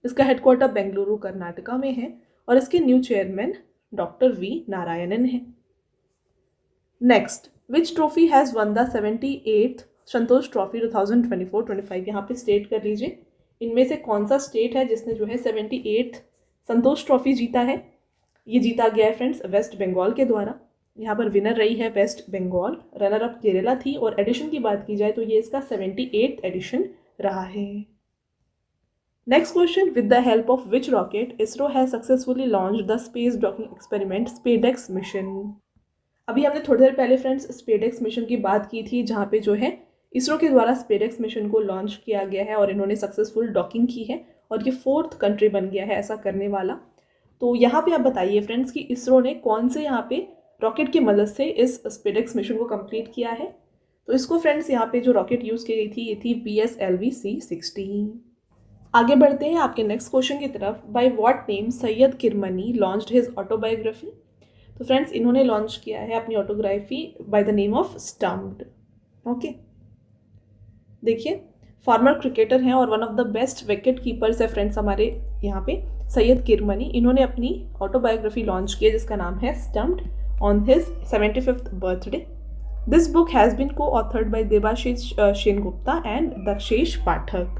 इसका हेडक्वार्टर बेंगलुरु कर्नाटका में है और इसके new chairman doctor V Narayanan है। Next, which trophy has won the 78th Santosh trophy 2024-25? यहाँ पे स्टेट कर लीजिए, इनमें से कौन सा स्टेट है जिसने जो है 78th संतोष ट्रॉफी जीता है। ये जीता गया है फ्रेंड्स वेस्ट बंगाल के द्वारा। यहाँ पर विनर रही है वेस्ट बंगाल, रनर अप केरला थी, और एडिशन की बात की जाए तो ये इसका 78th एडिशन रहा है। Next question, with the help of which rocket ISRO has successfully launch the space docking experiment SpaDeX mission? अभी हमने थोड़ी देर पहले फ्रेंड्स स्पेडेक्स मिशन की बात की थी, जहाँ पे जो है इसरो के द्वारा स्पेडेक्स मिशन को लॉन्च किया गया है और इन्होंने सक्सेसफुल डॉकिंग की है और ये 4th कंट्री बन गया है ऐसा करने वाला। तो यहाँ पे आप बताइए फ्रेंड्स कि इसरो ने कौन से यहाँ पे रॉकेट की मदद से इस स्पेडेक्स मिशन को कंप्लीट किया है। तो इसको फ्रेंड्स यहाँ पे जो रॉकेट यूज़ की गई थी ये थी PSLV C-60। आगे बढ़ते हैं आपके नेक्स्ट क्वेश्चन की तरफ। By what name Syed Kirmani launched his autobiography? तो फ्रेंड्स, इन्होंने लॉन्च किया है अपनी autography by the name of stumped. Okay, देखिए फॉर्मर क्रिकेटर हैं और one of the best wicket keepers है फ्रेंड्स हमारे यहाँ पे सैयद किरमनी। इन्होंने अपनी ऑटोबायोग्राफी लॉन्च की है जिसका नाम है stumped on his 75th birthday. This book has been co-authored by Debashish Sengupta and Dakshish Pathak.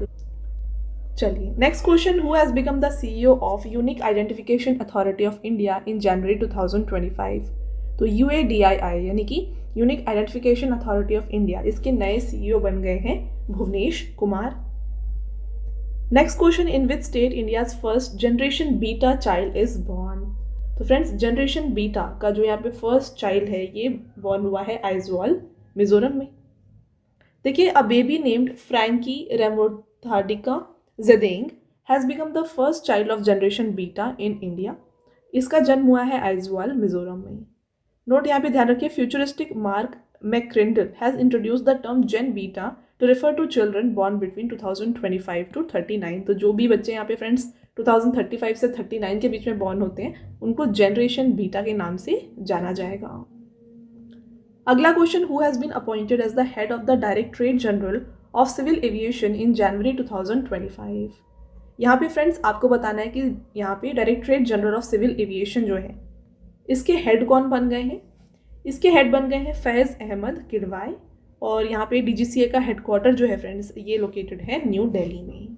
चलिए next question, who has become the CEO of Unique Identification Authority of India in January 2025? तो UADII यानी कि unique identification authority of India, इसके नए CEO बन गए हैं Bhuvnesh Kumar. Next question, in which state India's first generation beta child is born? तो friends, generation beta का जो यहाँ पे फर्स्ट चाइल्ड है ये बॉर्न हुआ है आइजवाल मिजोरम में। देखिए, a baby named Frankie Remruatdika Zadeng has become the first child of generation beta in India. इसका जन्म हुआ है आइजवाल मिजोरम में। नोट यहाँ पे ध्यान रखिए, futuristic Mark McCrindle has introduce the term gen beta to refer to children born between 2025 to 39। तो जो भी बच्चे यहाँ पे फ्रेंड्स 2035 से 39 के बीच में बॉर्न होते हैं उनको जनरेशन बीटा के नाम से जाना जाएगा। अगला question, who has been appointed as the head of the directorate general of civil aviation in January 2025? यहाँ पे फ्रेंड्स आपको बताना है कि यहाँ पे directorate general of civil aviation जो है इसके हेड कौन बन गए हैं। इसके हेड बन गए हैं फैज़ अहमद किडवाई, और यहाँ पे DGCA का हेडक्वार्टर जो है फ्रेंड्स ये लोकेटेड है न्यू दिल्ली में।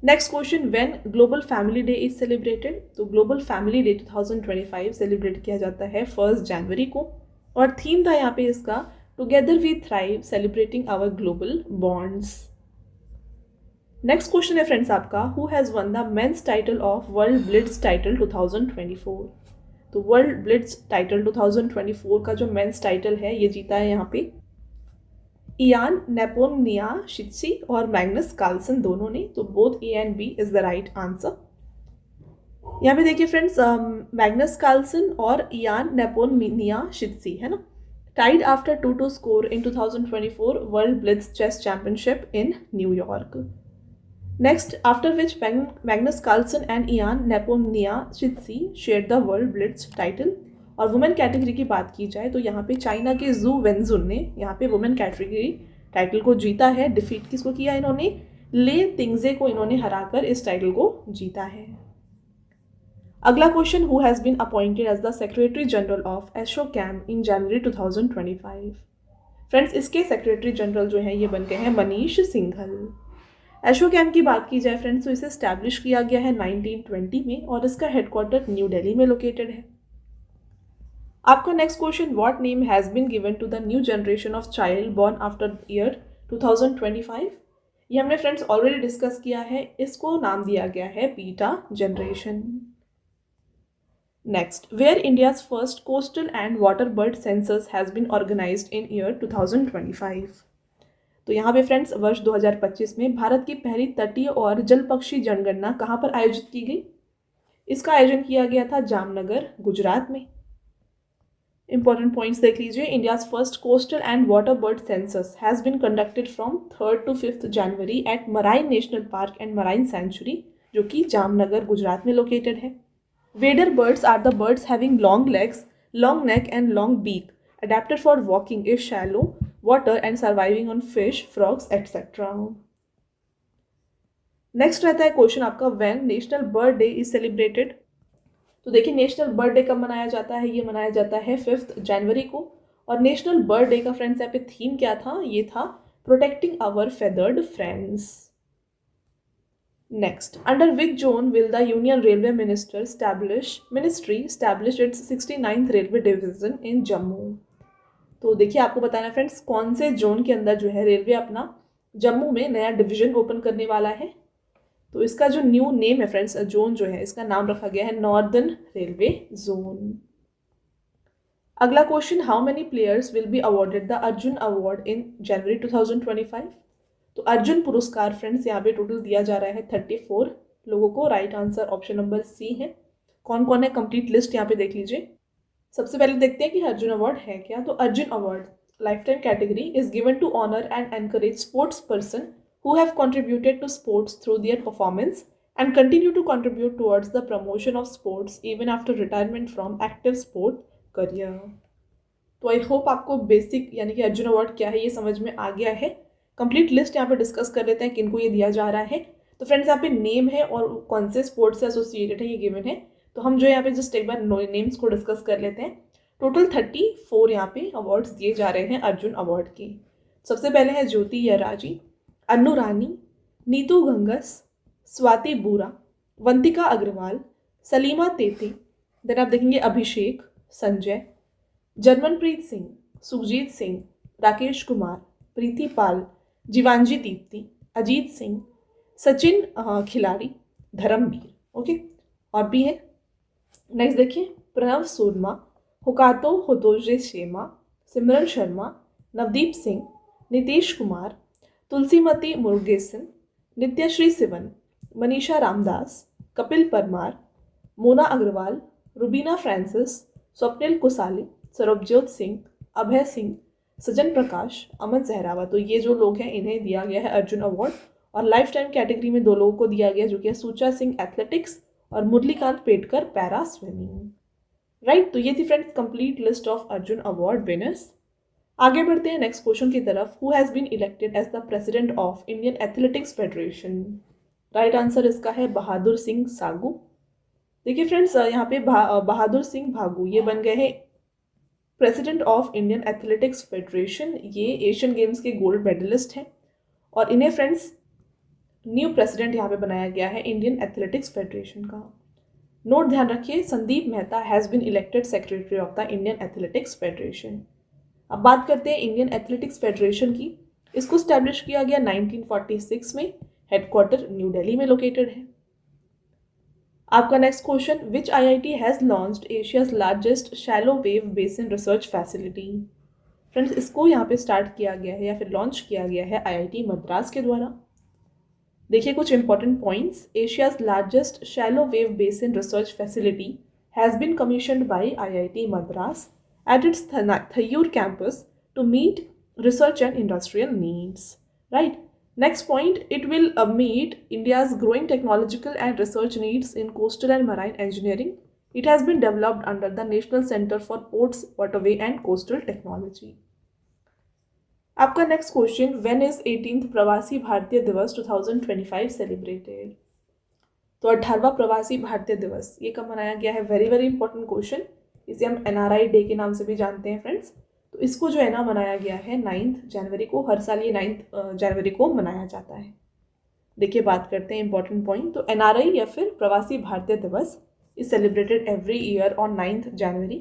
Next question, when global family day is celebrated? तो ग्लोबल फैमिली डे 2025 सेलिब्रेट किया जाता है 1 जनवरी को, और थीम था यहाँ पे इसका together we thrive celebrating our global bonds. Next question है फ्रेंड्स आपका, who has won the men's title of world blitz title 2024? तो वर्ल्ड ब्लिट्ज टाइटल 2024 का जो मेंस टाइटल है ये जीता है यहाँ पे इयान नेपोनियाशित्सी और मैग्नस कार्लसन दोनों ने। तो both A and B is the right answer. यहाँ पे देखिए फ्रेंड्स, मैग्नस कार्लसन और इयान नेपोनियाशित्सी है ना, tied after 2-2 score in 2024 world blitz chess championship in New York. Next, after which Magnus Carlsen and Ian Nepomniachtchi shared the World Blitz title. और women category की बात की जाए तो यहाँ पे चाइना के जू वेंजुन ने यहाँ पे वुमेन कैटेगरी टाइटल को जीता है। डिफीट किसको किया इन्होंने? ले तिंगजे को इन्होंने हराकर इस टाइटल को जीता है। अगला question, who has been appointed as the secretary general of ASSOCHAM in January 2025? Friends, इसके सेक्रेटरी जनरल जो हैं ये बन गए हैं मनीष सिंघल। एसोचैम की बात की जाए फ्रेंड्स तो इसे स्टैब्लिश किया गया है 1920 में और इसका हेडक्वार्टर न्यू दिल्ली में लोकेटेड है। आपका next question, what name has been given to the new generation of child born after year 2025? ये हमने फ्रेंड्स ऑलरेडी डिस्कस किया है, इसको नाम दिया गया है beta generation. Next, where India's first coastal and water bird census has been organised in year 2025? तो यहाँ पे फ्रेंड्स वर्ष 2025 में भारत की पहली तटीय और जल पक्षी जनगणना कहाँ पर आयोजित की गई? इसका आयोजन किया गया था जामनगर, गुजरात में। इंपॉर्टेंट पॉइंट्स देख लीजिए। India's first coastal and water bird census has been conducted from 3rd to 5th January at marine national park and marine sanctuary, जो कि जामनगर, गुजरात में लोकेटेड है। Wader birds are the birds having long legs, long neck and long beak, adapted for walking in shallow water and surviving on fish, frogs, etc. Next रहता है question आपका, when national bird day is celebrated? तो देखिए national bird day कब मनाया जाता है? ये मनाया जाता है 5th जनवरी को। और नेशनल बर्ड डे का फ्रेंड्स यहाँ पे थीम क्या था? ये था protecting our feathered friends. Next, under which zone will the union railway ministry establish its 69th railway division in Jammu? तो देखिए आपको बताना फ्रेंड्स कौन से जोन के अंदर जो है रेलवे अपना जम्मू में नया डिवीजन ओपन करने वाला है। तो इसका जो न्यू नेम है फ्रेंड्स, जोन जो है इसका नाम रखा गया है नॉर्दर्न रेलवे जोन। अगला question, how many players will be awarded the Arjun award in January 2025? तो अर्जुन पुरस्कार फ्रेंड्स यहाँ पे टोटल दिया जा रहा है 34 लोगों को। Right answer option number C है। कौन कौन है कंप्लीट लिस्ट यहाँ पे देख लीजिए। सबसे पहले देखते हैं कि अर्जुन अवार्ड है क्या। तो Arjuna award lifetime category is given to honour and encourage sports person who have contributed to sports through their performance and continue to contribute towards the promotion of sports even after retirement from active sport career. तो I hope आपको basic यानी कि Arjun award क्या है ये समझ में आ गया है। कंप्लीट लिस्ट यहाँ पे डिस्कस कर लेते हैं किनको ये दिया जा रहा है। तो फ्रेंड्स यहाँ पे नेम है और कौन से स्पोर्ट्स से एसोसिएटेड है ये गिवन है। तो हम जो यहाँ पे जस्ट एक बार नेम्स को डिस्कस कर लेते हैं। टोटल 34 यहाँ पे अवार्ड्स दिए जा रहे हैं अर्जुन अवार्ड के। सबसे पहले है ज्योति यराजी, अन्नू रानी, नीतू गंगस, स्वाति बूरा, वंतिका अग्रवाल, सलीमा तेती। देन आप देखेंगे अभिषेक, संजय, जर्मनप्रीत सिंह, सुखजीत सिंह, राकेश कुमार, प्रीति पाल, जीवांजी दीप्ति, अजीत सिंह, सचिन खिलाड़ी, धर्मवीर। ओके, और भी है। नेक्स्ट देखिए, प्रणव सोनमा, हुकातो होतोजे शेमा, सिमरन शर्मा, नवदीप सिंह, नीतीश कुमार, तुलसीमती मुरुगेसन, नित्यश्री सिवन, मनीषा रामदास, कपिल परमार, मोना अग्रवाल, रुबीना फ्रांसिस, स्वप्निल कुसाली, सरबजोत सिंह, अभय सिंह, सजन प्रकाश, अमन सहरावा। तो ये जो लोग हैं इन्हें दिया गया है अर्जुन अवार्ड। और लाइफ टाइम कैटेगरी में 2 लोगों को दिया गया जो कि है सुचा सिंह एथलेटिक्स और Murlikant Petkar para swimming. Right, तो ये थी friends complete list of Arjuna award winners. आगे बढ़ते हैं नेक्स्ट क्वेश्चन की तरफ। Who has been elected as the president of Indian athletics federation? Right answer इसका है बहादुर सिंह सागू। देखिए फ्रेंड्स यहाँ पे बहादुर सिंह भागू ये बन गए हैं president of Indian athletics federation. ये एशियन गेम्स के गोल्ड मेडलिस्ट हैं और इन्हें फ्रेंड्स न्यू प्रेसिडेंट यहाँ पे बनाया गया है इंडियन एथलेटिक्स फेडरेशन का। नोट ध्यान रखिए, Sandeep Mehta has been elected secretary of the Indian athletics federation. अब बात करते हैं इंडियन एथलेटिक्स फेडरेशन की। इसको स्टैब्लिश किया गया 1946 में। हेडक्वार्टर न्यू दिल्ली में लोकेटेड है। आपका next question, which IIT has launched Asia's largest shallow wave basin research facility? Friends इसको यहाँ पे स्टार्ट किया गया है या फिर लॉन्च किया गया है आईआईटी मद्रास के द्वारा। देखिए कुछ important points. Asia's largest shallow wave basin research facility has been commissioned by IIT Madras at its Thayyur campus to meet research and industrial needs. Right. Next point, it will meet India's growing technological and research needs in coastal and marine engineering, It has been developed under the National Center for Ports, Waterway and Coastal Technology. आपका next question, when is 18th प्रवासी भारतीय दिवस 2025 celebrated? तो 18वां प्रवासी भारतीय दिवस ये कब मनाया गया है? Very very important question. इसे हम NRI डे के नाम से भी जानते हैं फ्रेंड्स। तो इसको जो है ना मनाया गया है 9 जनवरी को। हर साल ये 9 जनवरी को मनाया जाता है। देखिए बात करते हैं इंपॉर्टेंट पॉइंट। तो NRI या फिर प्रवासी भारतीय दिवस is celebrated every year on 9th January.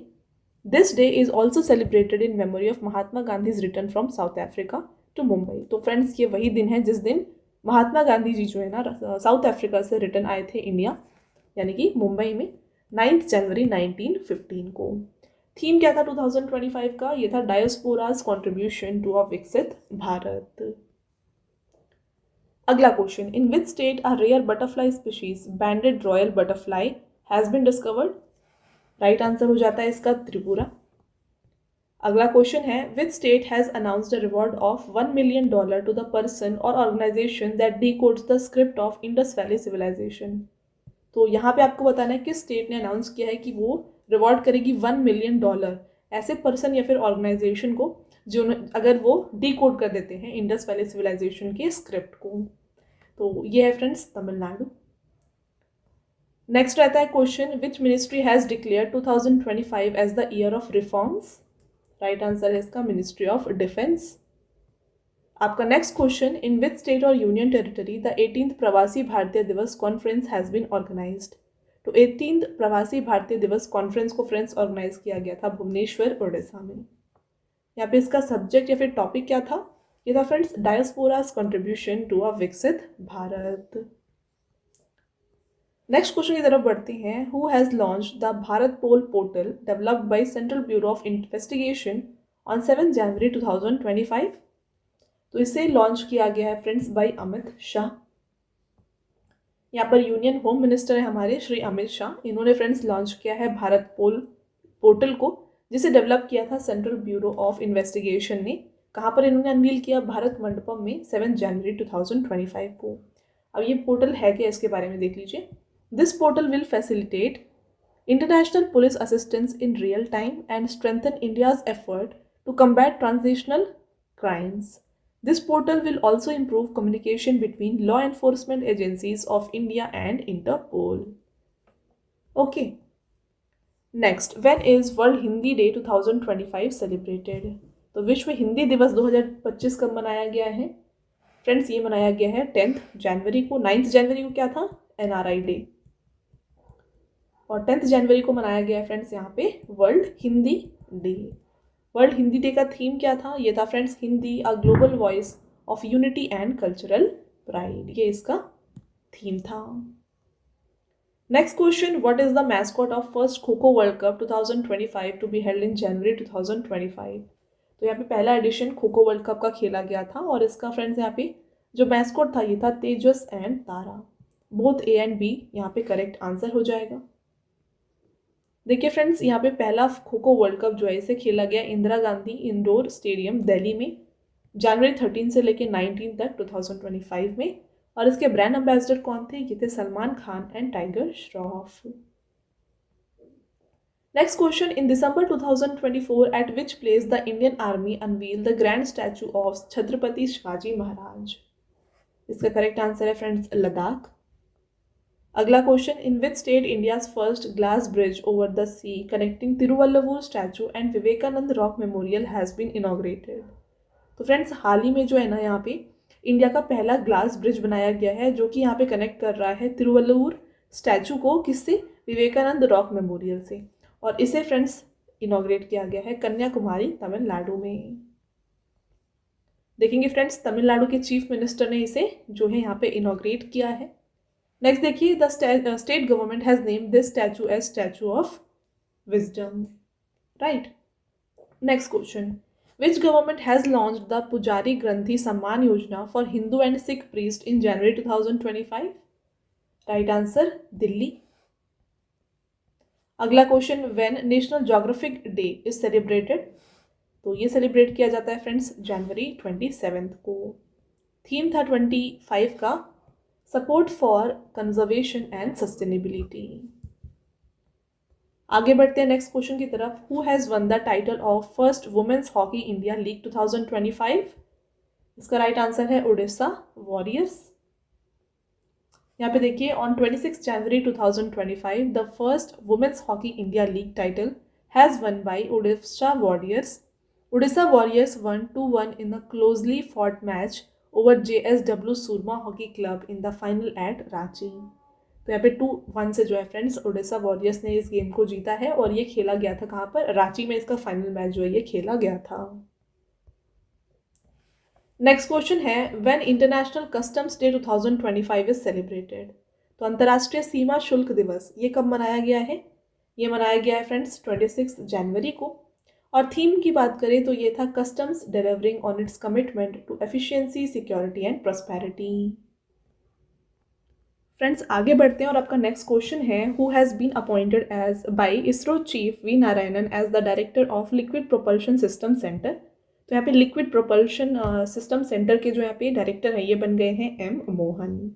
This day is also celebrated in memory of Mahatma Gandhi's return from South Africa to Mumbai. तो फ्रेंड्स ये वही दिन है जिस दिन महात्मा गांधी जी जो है ना साउथ अफ्रीका से रिटर्न आए थे इंडिया, यानी कि मुंबई में 9 जनवरी 1915 को। थीम क्या था 2025 का? ये था डायस्पोराज contribution to a Viksit Bharat. अगला question, in which state a rare butterfly species banded royal butterfly has been discovered? Right answer हो जाता है इसका त्रिपुरा। अगला क्वेश्चन है, which state has announced a reward of $1 million to the person और organisation that decodes the script of Indus valley civilisation? तो यहाँ पे आपको बताना है किस स्टेट ने अनाउंस किया है कि वो रिवॉर्ड करेगी $1 million ऐसे पर्सन या फिर ऑर्गेनाइजेशन को जो अगर वो डिकोड कर देते हैं इंडस वैली सिविलाइजेशन के स्क्रिप्ट को। तो ये है फ्रेंड्स तमिलनाडु। नेक्स्ट रहता है question, which ministry has declare 2025 as the year of reforms? Right answer है इसका मिनिस्ट्री ऑफ डिफेंस। आपका next question, in which state और यूनियन टेरिटरी द 18th प्रवासी भारतीय दिवस कॉन्फ्रेंस हैज बीन ऑर्गेनाइज्ड? तो 18th प्रवासी भारतीय दिवस कॉन्फ्रेंस को फ्रेंड्स ऑर्गेनाइज किया गया था भुवनेश्वर, उड़ीसा में। यहाँ पे इसका सब्जेक्ट या फिर टॉपिक क्या था? ये था friends डायस्पोरास contribution to a Viksit Bharat. Next question की तरफ बढ़ते हैं, who has launched the Bharat pole portal developed by central bureau of investigation on 7 जनवरी 2025? तो इसे लॉन्च किया गया है फ्रेंड्स बाय अमित शाह। यहाँ पर यूनियन होम मिनिस्टर है हमारे श्री अमित शाह। इन्होंने फ्रेंड्स लॉन्च किया है भारत पोल पोर्टल को, जिसे डेवलप किया था सेंट्रल ब्यूरो ऑफ इन्वेस्टिगेशन ने। कहाँ पर इन्होंने अनवील किया? भारत मंडपम में 7 जनवरी 2025 को। अब ये पोर्टल है क्या, इसके बारे में देख लीजिए। This portal will facilitate international police assistance in real time and strengthen India's effort to combat transitional crimes. This portal will also improve communication between law enforcement agencies of India and Interpol. Okay. Next, when is World Hindi Day 2025 celebrated? तो विश्व हिंदी दिवस 2025 कब मनाया गया है? Friends ये मनाया गया है 10th जनवरी को। 9th जनवरी को क्या था? NRI day. और 10th जनवरी को मनाया गया है फ्रेंड्स यहाँ पे world Hindi day. World Hindi day का थीम क्या था? ये था friends Hindi a global voice of unity and cultural pride. ये इसका थीम था। Next question, what is the mascot of first kho kho world cup 2025 to be held in January 2025? तो यहाँ पे पहला एडिशन खो खो वर्ल्ड कप का खेला गया था और इसका फ्रेंड्स यहाँ पे जो मैस्कॉट था ये था Tejas and Tara. Both A and B यहाँ पे करेक्ट आंसर हो जाएगा। देखिए फ्रेंड्स यहाँ पे पहला खो खो वर्ल्ड कप जो है इसे खेला गया इंदिरा गांधी इंडोर स्टेडियम दिल्ली में जनवरी 13 से लेकर 19 तक 2025 में। और इसके ब्रांड एम्बेसडर कौन थे? ये थे Salman Khan and Tiger Shroff. Next question, in December 2024 at which place the Indian army unveil the grand statue of Chhatrapati Shivaji Maharaj? इसका करेक्ट आंसर है फ्रेंड्स लद्दाख। अगला question, in which state India's first glass bridge over the sea connecting Thiruvalluvar statue and Vivekananda rock memorial has been inaugurated? तो friends हाल ही में जो है ना यहाँ पे इंडिया का पहला ग्लास ब्रिज बनाया गया है जो कि यहाँ पे कनेक्ट कर रहा है तिरुवल्लुवर स्टैचू को किससे? विवेकानंद रॉक मेमोरियल से। और इसे फ्रेंड्स इनॉग्रेट किया गया है कन्याकुमारी तमिलनाडु में। देखेंगे फ्रेंड्स तमिलनाडु के चीफ मिनिस्टर ने इसे जो है यहाँ पे इनॉग्रेट किया है। नेक्स्ट देखिए, the state government has named this statue as statue of wisdom. Right. Next question, which government has launched the Pujari Granthi Samman Yojana for Hindu and Sikh priest in January 2025? Right answer Delhi. अगला question, when national geographic day is celebrated? तो ये celebrate किया जाता है friends जनवरी 27 को। Theme था 25 का support for conservation and sustainability. आगे बढ़ते हैं नेक्स्ट क्वेश्चन की तरफ। Who has won the title of first women's hockey India league 2025? इसका राइट आंसर है उड़ीसा वॉरियर्स। यहाँ पे देखिए, on 26 January 2025 the first women's hockey India league title has won by Odisha warriors. Odisha warriors won 2-1 in a closely fought match over JSW Surma Hockey Club in the final at Ranchi। तो यहाँ पे 2-1 से जो है friends Orissa warriors ने इस game को जीता है और ये खेला गया था कहाँ पर? रांची में इसका फाइनल मैच जो है ये खेला गया था। नेक्स्ट क्वेश्चन है when international customs day 2025 is celebrated? तो अंतर्राष्ट्रीय सीमा शुल्क दिवस ये कब मनाया गया है? ये मनाया गया है फ्रेंड्स 26 जनवरी को। और थीम की बात करें तो ये था customs delivering on its commitment to efficiency security and prosperity. Friends आगे बढ़ते हैं और आपका नेक्स्ट क्वेश्चन है who has been appointed as by ISRO chief V Narayanan as the director of liquid propulsion system centre? तो यहाँ पे लिक्विड प्रोपल्शन सिस्टम सेंटर के जो यहाँ पे डायरेक्टर हैं ये बन गए हैं एम मोहन।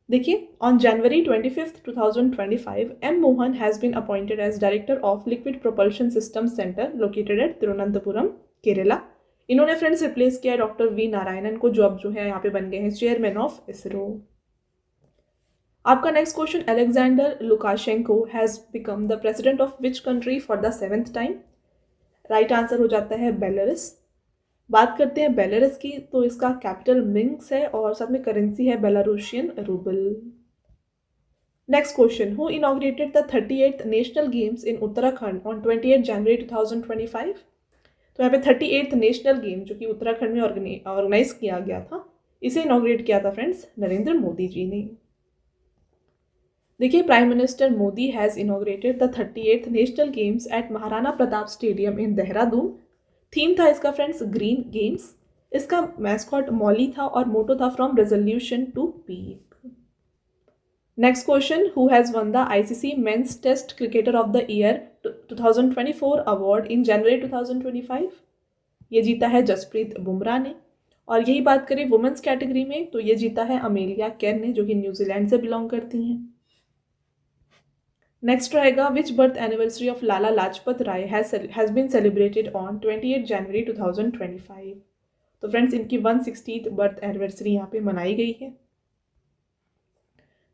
देखिए, on January 25, 2025 M Mohan has been appointed as director of liquid propulsion system centre located at Thiruvananthapuram Kerala. इन्होंने फ्रेंड्स रिप्लेस किया डॉक्टर वी नारायणन को जो अब जो है यहाँ पे बन गए हैं चेयरमैन ऑफ इसरो। आपका next question Alexander Lukashenko has become the president of which country for the 7th time? Right answer हो जाता है बेलारूस। बात करते हैं बेलारूस की, तो इसका कैपिटल मिन्स्क है और साथ में करेंसी है Belarusian rouble. Next question who inaugurated the 38th national games in Uttarakhand on 28 January 2025? तो यहाँ पे 38th नेशनल गेम जो कि उत्तराखंड में ऑर्गेनाइज किया गया था, इसे इनॉग्रेट किया था फ्रेंड्स नरेंद्र मोदी जी ने। देखिए, prime minister Modi has inaugurated the 38th national games at Maharana Pratap stadium in Dehradun. Theme था इसका फ्रेंड्स ग्रीन गेम्स। इसका मैस्कॉट मॉली था और मोटो था from resolution to peak. Next question who has won the ICC men's test cricketer of the year 2024 award in January 2025? ये जीता है जसप्रीत बुमराह ने। और यही बात करें वुमेंस कैटेगरी में तो ये जीता है अमेलिया केर ने जो कि न्यूजीलैंड से बिलोंग करती हैं। नेक्स्ट रहेगा which birth anniversary of Lala Lajpat Rai has been celebrated on 28 January 2025? तो फ्रेंड्स इनकी 160th बर्थ एनिवर्सरी यहाँ पे मनाई गई है।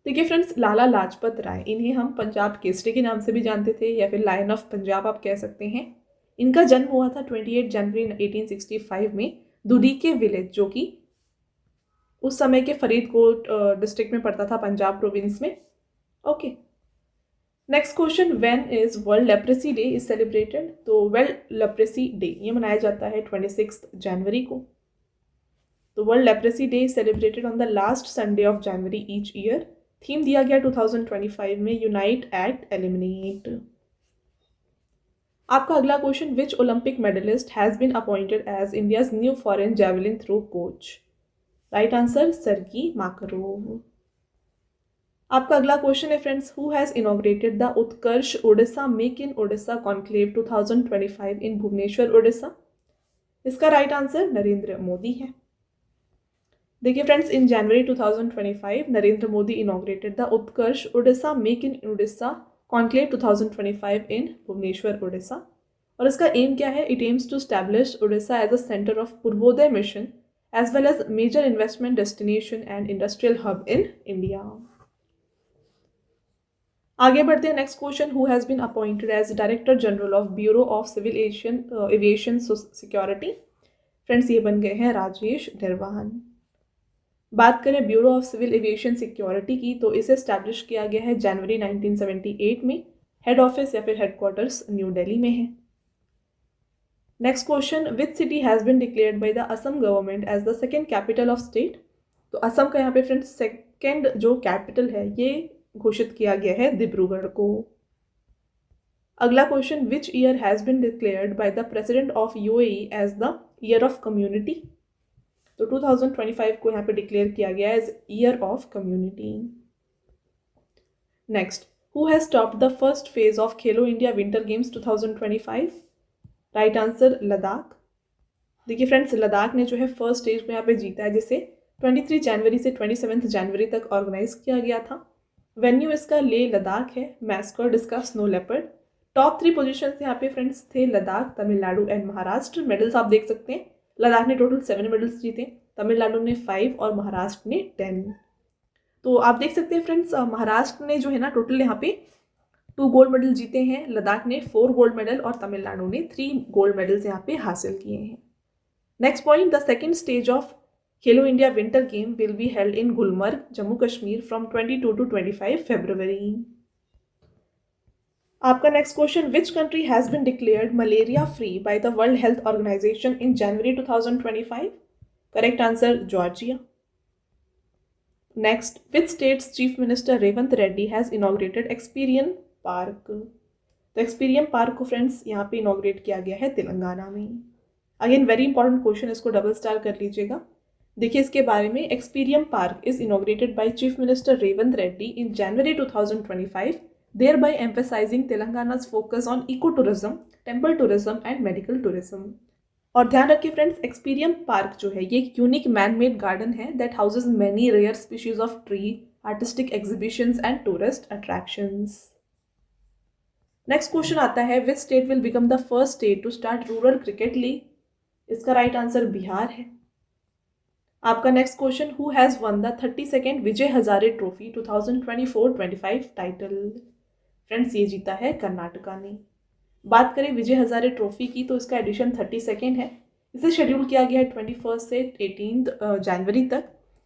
देखिए फ्रेंड्स, लाला लाजपत राय, इन्हें हम पंजाब केसरी के नाम से भी जानते थे या फिर लायन ऑफ पंजाब आप कह सकते हैं। इनका जन्म हुआ था 28 जनवरी 1865 में दुडीके विलेज जो कि उस समय के फरीदकोट डिस्ट्रिक्ट में पड़ता था पंजाब प्रोविंस में। Okay, next question when is world leprosy day is celebrated? तो वर्ल्ड लेप्रेसी डे ये मनाया जाता है 26 जनवरी को। तो world leprosy day is celebrated on the last Sunday of January each year. Theme दिया गया 2025 में यूनाइट एक्ट एलिमिनेट। आपका अगला question which olympic medallist has been appointed as India's new foreign javelin throw coach? Right answer Sergey माकरोव। आपका अगला question है friends who has inaugurated the Utkarsh Odisha make in Odisha conclave 2025 in Bhubaneswar Odisha? इसका right answer Narendra Modi है। देखिए friends, in January 2025 Narendra Modi inaugurated the Utkarsh Odisha make in Odisha conclave 2025 in Bhubaneswar Odisha. और इसका aim क्या है? It aims to establish Odisha as a centre of Purvodaya mission as well as major investment destination and industrial hub in India. आगे बढ़ते हैं next question who has been appointed as director general of bureau of civil aviation security? Friends ये बन गए हैं राजेश निर्वाहन। बात करें bureau of civil aviation security की तो इसे स्टैब्लिश किया गया है जनवरी 1978 में। हेड ऑफिस या फिर हेडक्वार्टर्स न्यू दिल्ली में है। Next question which city has been declared by the Assam government as the second capital of state? तो असम का यहाँ पे फ्रेंड्स सेकेंड जो कैपिटल है ये घोषित किया गया है डिब्रूगढ़ को। अगला question which year has been declared by the president of UAE as the year of community? तो 2025 को यहाँ पे डिक्लेयर किया गया as year of community. Next who has topped the first phase of Khelo India winter games 2025? Right answer Ladakh. देखिए friends, Ladakh ने जो है फर्स्ट स्टेज को यहाँ पे जीता है जिसे 23 जनवरी से 27 जनवरी तक ऑर्गेनाइज किया गया था। वेन्यू इसका लेह लद्दाख है। मैस्कॉट इसका स्नो लेपर्ड। टॉप 3 पोजीशंस यहाँ पे फ्रेंड्स थे लद्दाख, तमिलनाडु एंड महाराष्ट्र। मेडल्स आप देख सकते हैं, लद्दाख ने टोटल 7 मेडल्स जीते, तमिलनाडु ने 5 और महाराष्ट्र ने 10। तो आप देख सकते हैं फ्रेंड्स, महाराष्ट्र ने जो है ना टोटल यहाँ पे 2 गोल्ड मेडल जीते हैं, लद्दाख ने 4 गोल्ड मेडल और तमिलनाडु ने 3 गोल्ड मेडल्स यहाँ पे हासिल किए हैं। Next point, the second stage of Khelo India winter game will be held in Gulmarg, Jammu Kashmir from 22 to 25 February. आपका next question, which country has been declared malaria free by the world health organisation in January 2025? Correct answer Georgia. Next, which state's chief minister Revanth Reddy has inaugurated Experium park? तो Experium park को friends यहाँ पे inaugurate किया गया है तेलंगाना में। Again very important question, इसको double star कर लीजिएगा। देखिए इसके बारे में, Experium park is inaugurated by chief minister Revanth Reddy in January 2025, thereby emphasizing Telangana's focus on eco-tourism, temple tourism and medical tourism. और ध्यान रखिए फ्रेंड्स, एक्सपीरियम पार्क जो है ये एक यूनिक मैन मेड गार्डन है that houses many rare species of tree, artistic exhibitions and tourist attractions. Next question आता है, which state will become the first state to start rural cricket league? इसका right answer Bihar है। आपका next question, who has won the 32nd Vijay Hazare trophy 2024-25 title? Friends ये जीता है कर्नाटका ने। बात करें विजय हजारे ट्रॉफी की तो इसका एडिशन 32nd है। इसे शेड्यूल किया गया है 21 से 18 जनवरी तक।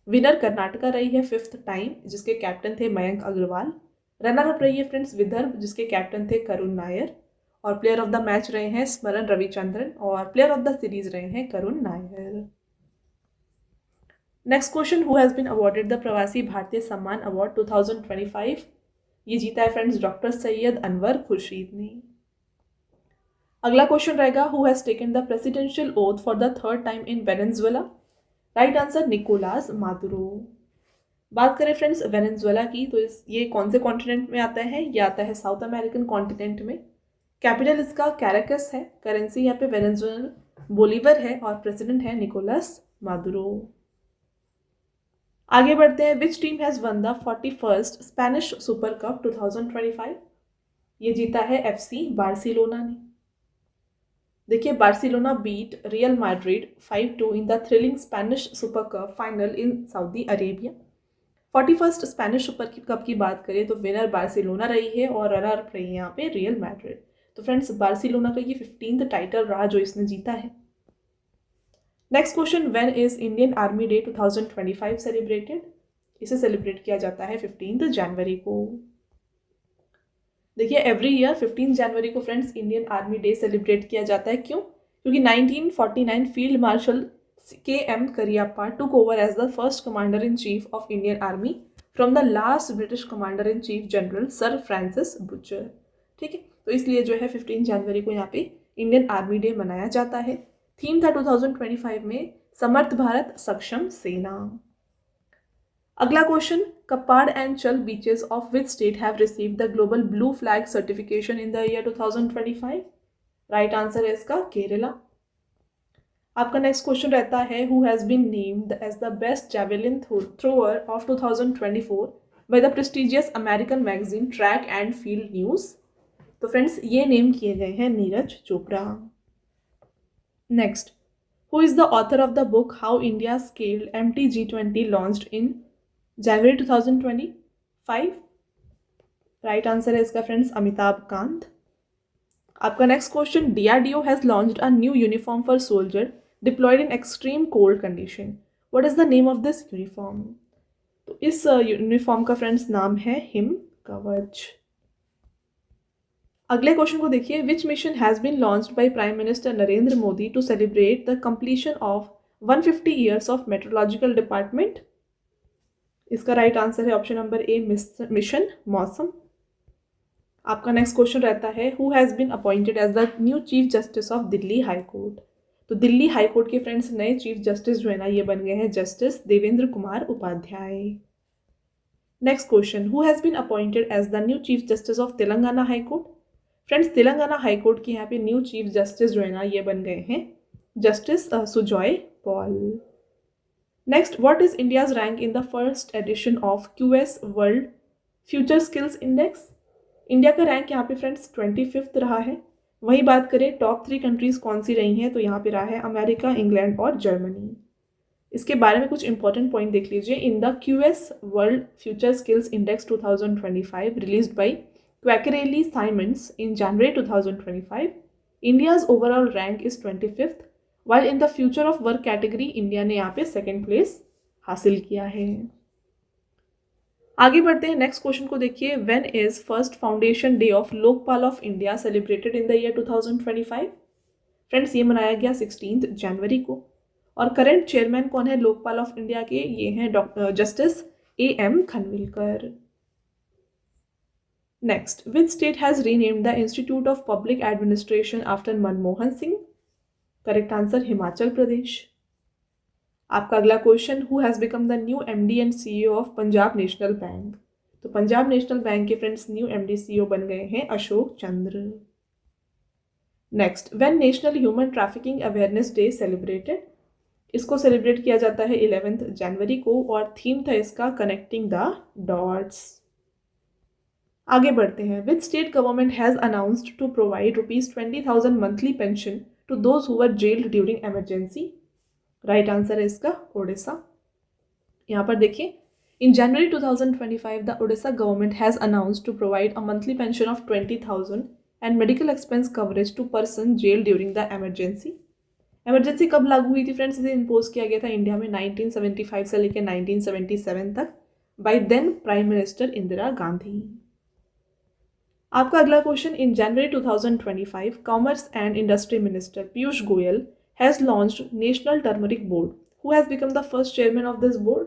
विनर कर्नाटका रही है 5th टाइम, जिसके कैप्टन थे मयंक अग्रवाल। रनर अप रही है फ्रेंड्स विदर्भ, जिसके कैप्टन थे करुण नायर। और प्लेयर ऑफ द मैच रहे हैं स्मरण रविचंद्रन और प्लेयर ऑफ द सीरीज रहे हैं Karun Nair. Next question, who has been awarded the Pravasi Bharatiya Samman award 2025? ये जीता है फ्रेंड्स डॉक्टर सैयद अनवर खुर्शीद ने। अगला क्वेश्चन रहेगा, who has taken the presidential oath for the 3rd time in Venezuela? Right answer Nicolas Maduro. बात करें फ्रेंड्स वेनेजुएला की तो ये कौन से कॉन्टिनेंट में आता है? ये आता है साउथ अमेरिकन कॉन्टिनेंट में। कैपिटल इसका कैराकस है। करेंसी यहाँ पे वेनेजुएलन बोलीवर है और प्रेसिडेंट है निकोलस मादुरो। आगे बढ़ते हैं, which team has won the 41st Spanish super cup 2025? ये जीता है FC बार्सिलोना ने। देखिए Barcelona beat Real Madrid 5-2 in the thrilling Spanish super cup final in Saudi Arabia. 41st Spanish super cup की बात करें तो विनर बार्सिलोना रही है और रनर अप रही है यहाँ पे रियल मैड्रिड। तो फ्रेंड्स बार्सिलोना का ये 15th टाइटल रहा जो इसने जीता है। Next question, when is Indian army day 2025 celebrated? इसे सेलिब्रेट किया जाता है 15 जनवरी को। देखिए एवरी ईयर 15 जनवरी को friends Indian army day celebrate किया जाता है। क्यों? क्योंकि 1949 field marshal KM Cariappa took over as the first commander in chief of Indian army from the last British commander in chief general sir Francis Bucher. ठीक है, तो इसलिए जो है 15 जनवरी को यहाँ पे इंडियन आर्मी डे मनाया जाता है। थीम था 2025 में समर्थ भारत सक्षम सेना। अगला question, Kappad and Chal beaches of which state have received the global blue flag certification in the year 2025? Right answer है इसका केरला। आपका नेक्स्ट क्वेश्चन रहता है, who has been named as the best javelin thrower of 2024 by the prestigious American magazine track and field news? तो friends ये name किए गए हैं Neeraj Chopra. Next, who is the author of the book How India Scaled MTG20 launched in January 2025? Right answer है इसका friends Amitabh Kant. आपका next question, DRDO has launched a new uniform for soldier deployed in extreme cold condition. What is the name of this uniform? तो इस uniform का friends नाम है him कवच। अगले क्वेश्चन को देखिए, which mission has been launched by prime minister Narendra Modi to celebrate the completion of 150 years of meteorological department? इसका राइट आंसर है option number A mission Mausam. आपका नेक्स्ट क्वेश्चन रहता है, who has been appointed as the new chief justice of Delhi high court? तो Delhi high court के friends नए chief justice जो है ना ये बन गए हैं justice Devendra Kumar Upadhyay. Next question, who has been appointed as the new chief justice of Telangana high court? Friends Telangana high court के यहाँ पे न्यू चीफ जस्टिस जो है ना ये बन गए हैं justice Sujoy Paul. Next, what is India's rank in the first edition of QS world future skills index, India का रैंक यहाँ पे फ्रेंड्स 25th रहा है। वही बात करें टॉप 3 कंट्रीज़ कौन सी रही हैं, तो यहाँ पे रहा है अमेरिका, इंग्लैंड और जर्मनी। इसके बारे में कुछ इंपॉर्टेंट पॉइंट देख लीजिए। In the QS world future skills index 2025 released by Quacquarelli Symonds in January 2025, India's overall rank is 25th, while in the future of work category India ने यहाँ पे सेकेंड प्लेस हासिल किया है। आगे बढ़ते हैं, नेक्स्ट क्वेश्चन को देखिए। When is first foundation day of Lokpal of India celebrated in the year 2025? Friends ये मनाया गया 16 जनवरी को। और करंट चेयरमैन कौन है लोकपाल ऑफ इंडिया के? ये हैं doctor justice AM Khanwilkar. Next, which state has renamed the institute of public administration after Manmohan Singh? Correct answer Himachal Pradesh. आपका अगला question, who has become the new MD and CEO of Punjab National Bank? तो Punjab National Bank के friends new MD CEO बन गए हैं Ashok Chandra. Next, when national human trafficking awareness day celebrated? इसको celebrate किया जाता है 11 जनवरी को और थीम था इसका कनेक्टिंग द डॉट्स। आगे बढ़ते हैं, which state government has announced to provide ₹20,000 monthly pension to those who were jailed during emergency? Right answer है इसका ओडिशा। यहाँ पर देखिए, in January 2025 the Odisha government has announced to provide a monthly pension of 20,000 and medical expense coverage to person jail during the emergency. Emergency कब लागू हुई थी friends? इसे इम्पोज किया गया था इंडिया में 1975 से लेकर 1977 तक by then prime minister Indira Gandhi. आपका अगला question, in January 2025 commerce and industry minister Piyush Goyal has launched National Turmeric Board. Who has become the first chairman of this board?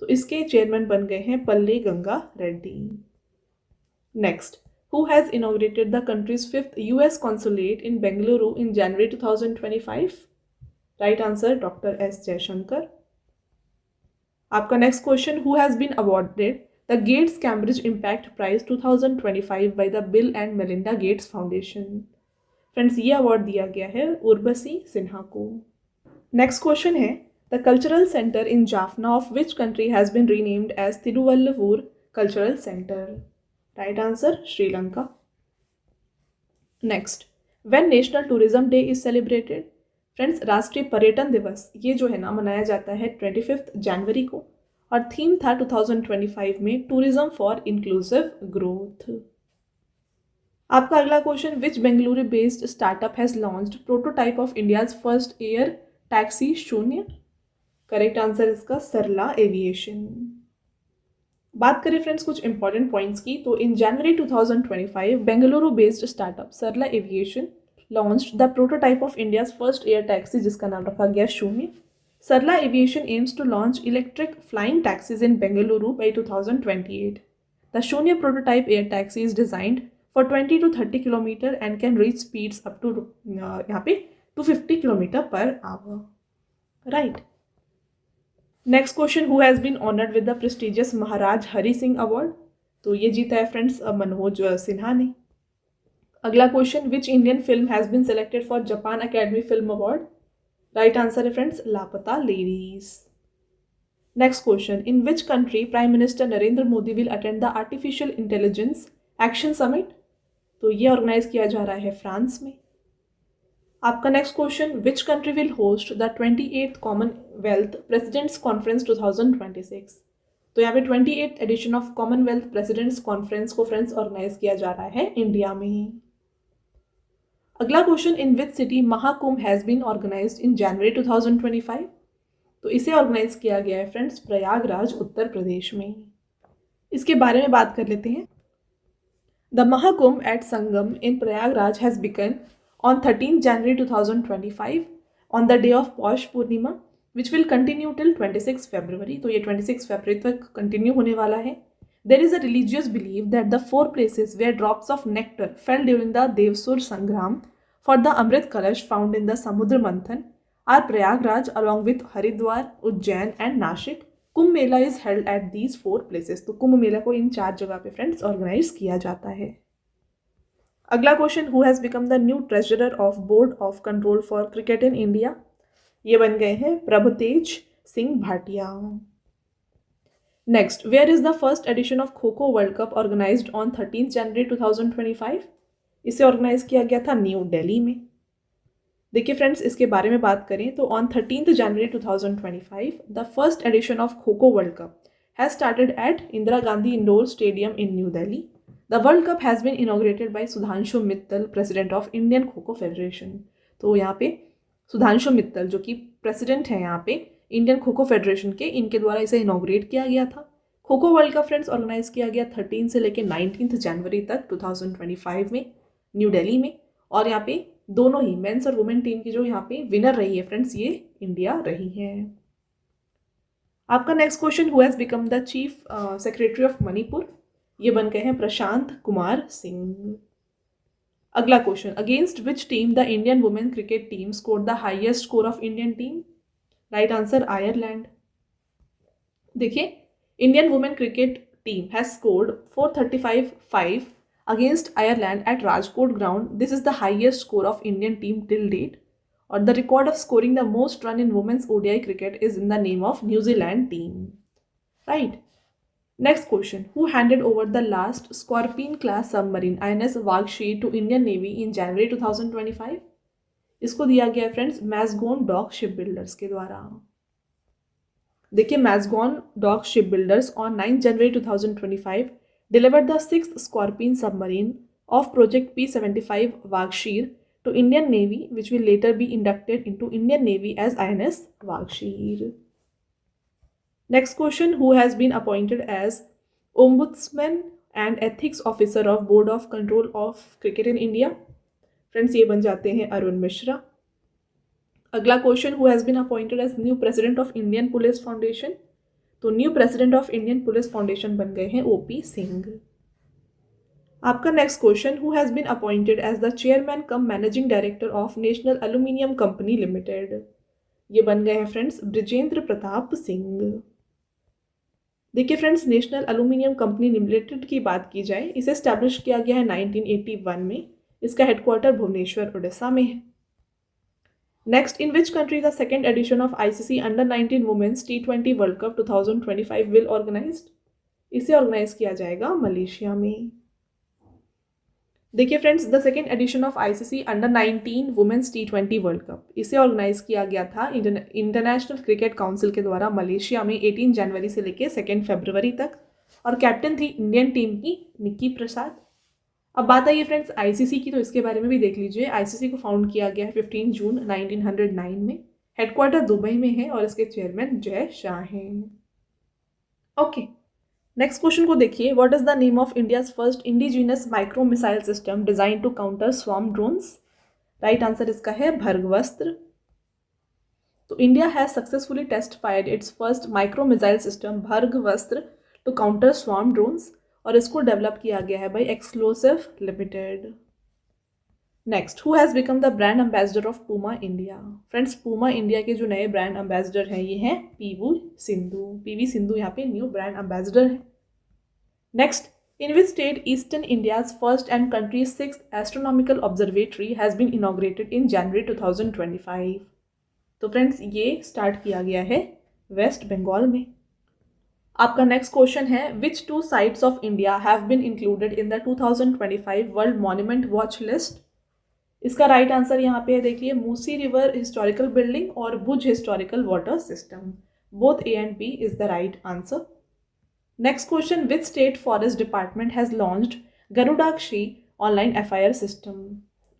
तो इसके चेयरमैन बन गए हैं Palle Ganga Reddy. Next, who has inaugurated the country's 5th US consulate in Bengaluru in January 2025? Right answer doctor S Jaishankar. आपका next question, who has been awarded the Gates Cambridge Impact Prize 2025 by the Bill and Melinda Gates Foundation? Friends ये award दिया गया है उर्वशी सिन्हा को। Next question है, the cultural centre in Jaffna of which country has been renamed as Thiruvalluvar cultural centre? Right answer Sri Lanka. Next, when national tourism day is celebrated? Friends राष्ट्रीय पर्यटन दिवस ये जो है ना मनाया जाता है 25 जनवरी को और थीम था 2025 में टूरिज्म फॉर इंक्लूसिव ग्रोथ। आपका अगला question, which Bengaluru based startup has launched prototype of India's first air taxi शून्य? करेक्ट आंसर इसका सरला एविएशन। बात करें फ्रेंड्स कुछ इंपॉर्टेंट पॉइंट्स की, तो in January 2025 Bengaluru based startup Sarla aviation launched the prototype of India's first air taxi जिसका नाम रखा गया Shunya. Sarla aviation aims to launch electric flying taxis in Bengaluru by 2028। The Shunya prototype air taxi is designed for 20 to 30 kilometer and can reach speeds up to यहाँ पे 250 kilometer per hour. Right. Next question, who has been honored with the prestigious Maharaj Hari Singh award? तो ये जीता है friends Manoj Sinha ने। अगला question, which Indian film has been selected for Japan academy film award? Right answer है friends Laapataa ladies. Next question, in which country prime minister Narendra Modi will attend the artificial intelligence action summit? तो ये organise किया जा रहा है France में। आपका next question, which country will host the 28th commonwealth presidents conference 2026? तो यहाँ पे 28th edition of commonwealth presidents conference को फ्रेंड्स ऑर्गेनाइज किया जा रहा है इंडिया में। अगला question, in which city Mahakumbh has been organised in January 2025? तो इसे ऑर्गेनाइज किया गया है फ्रेंड्स प्रयागराज उत्तर प्रदेश में। इसके बारे में बात कर लेते हैं। The Mahakumbh at Sangam in Prayagraj has begun on 13 January 2025 on the day of Paush Purnima, which will continue till 26 February. तो ये 26 फरवरी तक कंटिन्यू होने वाला है। There is a religious belief that the 4 places where drops of nectar fell during the Devsur Sangram for the Amrit Kalash found in the Samudra Manthan are Prayagraj along with Haridwar, Ujjain and Nashik. Kumbh Mela is held at these 4 places. तो कुंभ मेला को इन 4 जगह पे friends organise किया जाता है। अगला question, who has become the new treasurer of board of control for cricket in India? ये बन गए हैं Prabhtej Singh Bhatia. Next, where is the first edition of kho kho world cup organised on 13 January 2025? इसे ऑर्गेनाइज किया गया था न्यू दिल्ली में। देखिए फ्रेंड्स, इसके बारे में बात करें तो on 13 January 2025 the first edition of kho kho world cup has started at Indira Gandhi indoor stadium in new Delhi. The world cup has been inaugurated by Sudhanshu Mittal, president of Indian kho kho federation. तो यहाँ पे सुधांशु मित्तल जो कि प्रेसिडेंट हैं यहाँ पे इंडियन खो खो फेडरेशन के, इनके द्वारा इसे इनॉग्रेट किया गया था। खो kho world cup friends organise किया गया 13 से लेकर 19 जनवरी तक 2025 में न्यू दिल्ली में। और यहाँ पे दोनों ही मेंस और वुमेन टीम की जो यहाँ पे विनर रही है फ्रेंड्स, ये इंडिया रही है। आपका next question, who has become the chief secretary of Manipur? ये बन गए हैं प्रशांत कुमार सिंह। अगला question, against which team the Indian women cricket team scored the highest score of Indian team? Right answer Ireland. देखिए, Indian women cricket team has scored 435 against Ireland at Rajkot ground. This is the highest score of Indian team till date. Or the record of scoring the most run in women's ODI cricket is in the name of New Zealand team. Right. Next question. Who handed over the last Scorpion class submarine INS Vagshi to Indian Navy in January 2025? इसको दिया गया है friends Mazagon dock ship builders के द्वारा। देखिए, Mazagon dock ship builders on 9 January 2025 delivered the 6th Scorpion submarine of Project P-75 Vagshir to Indian Navy, which will later be inducted into Indian Navy as INS Vagshir. Next question, who has been appointed as Ombudsman and Ethics Officer of Board of Control of Cricket in India? Friends, ये बन जाते हैं अरुण मिश्रा। अगला question, who has been appointed as new President of Indian Police Foundation? तो new president of Indian police foundation बन गए हैं OP Singh. आपका next question, who has been appointed as the chairman cum managing director of national aluminium company limited? ये बन गए हैं friends Brijendra Pratap Singh. देखिए friends, national aluminium company limited की बात की जाए, इसे स्टैब्लिश किया गया है 1981 में। इसका हेडक्वार्टर भुवनेश्वर उड़ीसा में है। Next, in which country the second edition of ICC Under-19 Women's T20 World Cup 2025 will organized? इसे ऑर्गेनाइज किया जाएगा मलेशिया में। देखिए friends, the second edition of ICC Under-19 Women's T20 world cup, इसे ऑर्गेनाइज किया गया था इंटरनेशनल क्रिकेट काउंसिल के द्वारा मलेशिया में 18 जनवरी से लेकर 2 फरवरी तक। और कैप्टन थी इंडियन टीम की निक्की प्रसाद। अब बात आई है फ्रेंड्स आईसीसी की, तो इसके बारे में भी देख लीजिए। आईसीसी को फाउंड किया गया है 15 जून 1909 में। हेडक्वार्टर दुबई में है और इसके चेयरमैन जय शाह हैं। ओके, नेक्स्ट क्वेश्चन को देखिए। What is the name of India's first indigenous micro missile system design to counter swarm drones? Right answer इसका है भर्गवस्त्र। तो India has successfully test fired its first micro missile system Bhargavastra to counter swarm drones, और इसको develop किया गया है by exclusive limited. Next, who has become the brand ambassador of Puma India? Friends, Puma India के जो नए brand ambassador हैं ये हैं पीवी सिंधु। पीवी सिंधु यहाँ पे न्यू ब्रांड एम्बेसडर है। Next, in which state eastern India's first and country 6th astronomical observatory has been inaugurated in January 2025? तो फ्रेंड्स, ये स्टार्ट किया गया है वेस्ट बंगाल में। आपका नेक्स्ट क्वेश्चन है, which 2 sites of India have been included in the 2025 world monument watch list? इसका right answer यहाँ पे है, देखिए, मूसी रिवर हिस्टोरिकल बिल्डिंग और Bhuj historical water system. Both A and B is the right answer. Next question, which state forest department has launched Garudakshi online FIR system?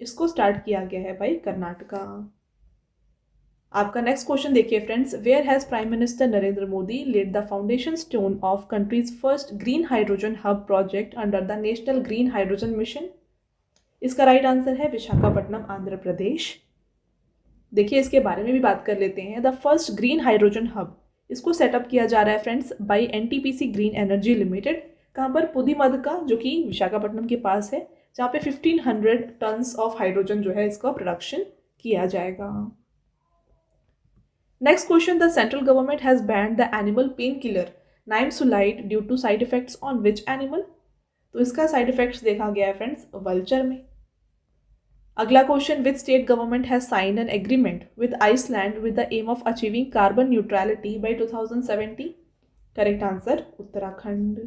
इसको start किया गया है बाई कर्नाटका। आपका नेक्स्ट क्वेश्चन देखिए friends, where has prime minister Narendra Modi laid the foundation stone of country's first green hydrogen hub project under the national green hydrogen mission? इसका right answer है विशाखापट्टनम, आंध्र प्रदेश। देखिए, इसके बारे में भी बात कर लेते हैं। The first green hydrogen hub, इसको सेटअप किया जा रहा है friends by NTPC green energy limited. कहाँ पर? पुदीमदका, जो कि विशाखापट्टनम के पास है, जहाँ पे 1500 टन्स ऑफ हाइड्रोजन जो है इसका प्रोडक्शन किया जाएगा। Next question, the central government has banned the animal painkiller Nimesulide due to side effects on which animal? तो इसका साइड इफेक्ट्स देखा गया है फ्रेंड्स वल्चर में। अगला question, which state government has signed an agreement with Iceland with the aim of achieving carbon neutrality by 2070? Correct answer Uttarakhand.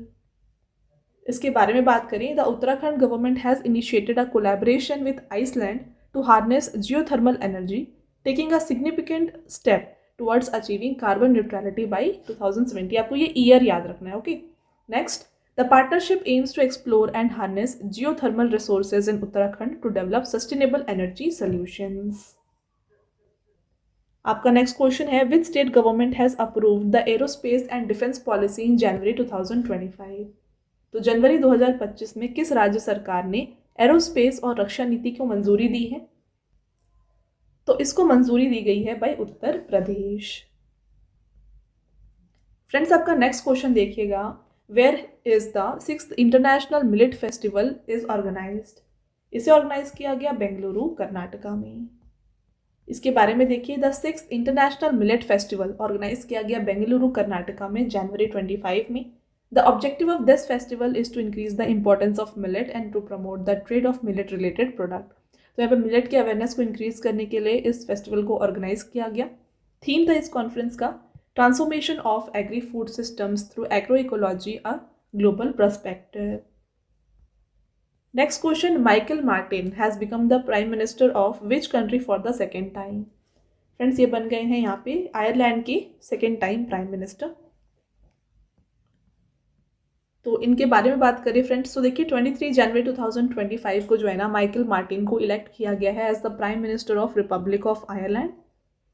इसके बारे में बात करें, the Uttarakhand government has initiated a collaboration with Iceland to harness geothermal energy, taking a significant step towards achieving carbon neutrality by 2070। आपको ये year याद रखना है, okay. Next, the partnership aims to explore and harness geothermal resources in Uttarakhand to develop sustainable energy solutions. आपका next question है, which state government has approved the aerospace and defence policy in January 2025। तो जनवरी 2025 में किस राज्य सरकार ने aerospace और रक्षा नीति को मंजूरी दी है? तो इसको मंजूरी दी गई है बाय उत्तर प्रदेश। फ्रेंड्स, आपका नेक्स्ट क्वेश्चन देखिएगा, where is the 6th international millet festival is organised. इसे ऑर्गेनाइज किया गया बेंगलुरु कर्नाटका में। इसके बारे में देखिए, the 6th international millet festival organise किया गया बेंगलुरु कर्नाटका में जनवरी 25 में। The objective of this festival is to increase the importance of millet and to promote the trade of millet related product। तो यहाँ पे मिलेट की अवेयरनेस को इंक्रीज करने के लिए इस फेस्टिवल को ऑर्गेनाइज किया गया। थीम था इस कॉन्फ्रेंस का, transformation of agri food systems through agro ecology a global perspective. Next question, Michael Martin has become the prime minister of which country for the second time. Friends, ये बन गए हैं यहाँ पे आयरलैंड के सेकेंड टाइम प्राइम मिनिस्टर। तो इनके बारे में बात करें फ्रेंड्स, तो देखिए 23 जनवरी 2025 को जो है ना माइकल मार्टिन को इलेक्ट किया गया है as the prime minister of republic of Ireland.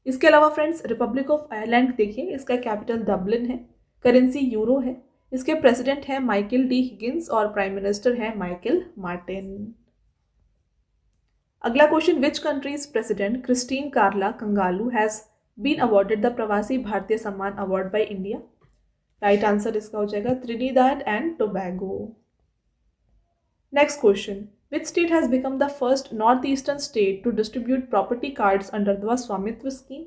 इसके अलावा फ्रेंड्स, रिपब्लिक ऑफ आयरलैंड देखिए, इसका कैपिटल डबलिन है, करेंसी यूरो है, इसके प्रेसिडेंट है माइकल डी हिगिंस और प्राइम मिनिस्टर है माइकल मार्टिन। अगला question, which country's president Christine Carla Kangaloo has been awarded the Pravasi Bharatiya Samman award by India. Right answer इसका हो जाएगा Trinidad and Tobago. Next question, which state has become the first north eastern state to distribute property cards under the Svamitva scheme.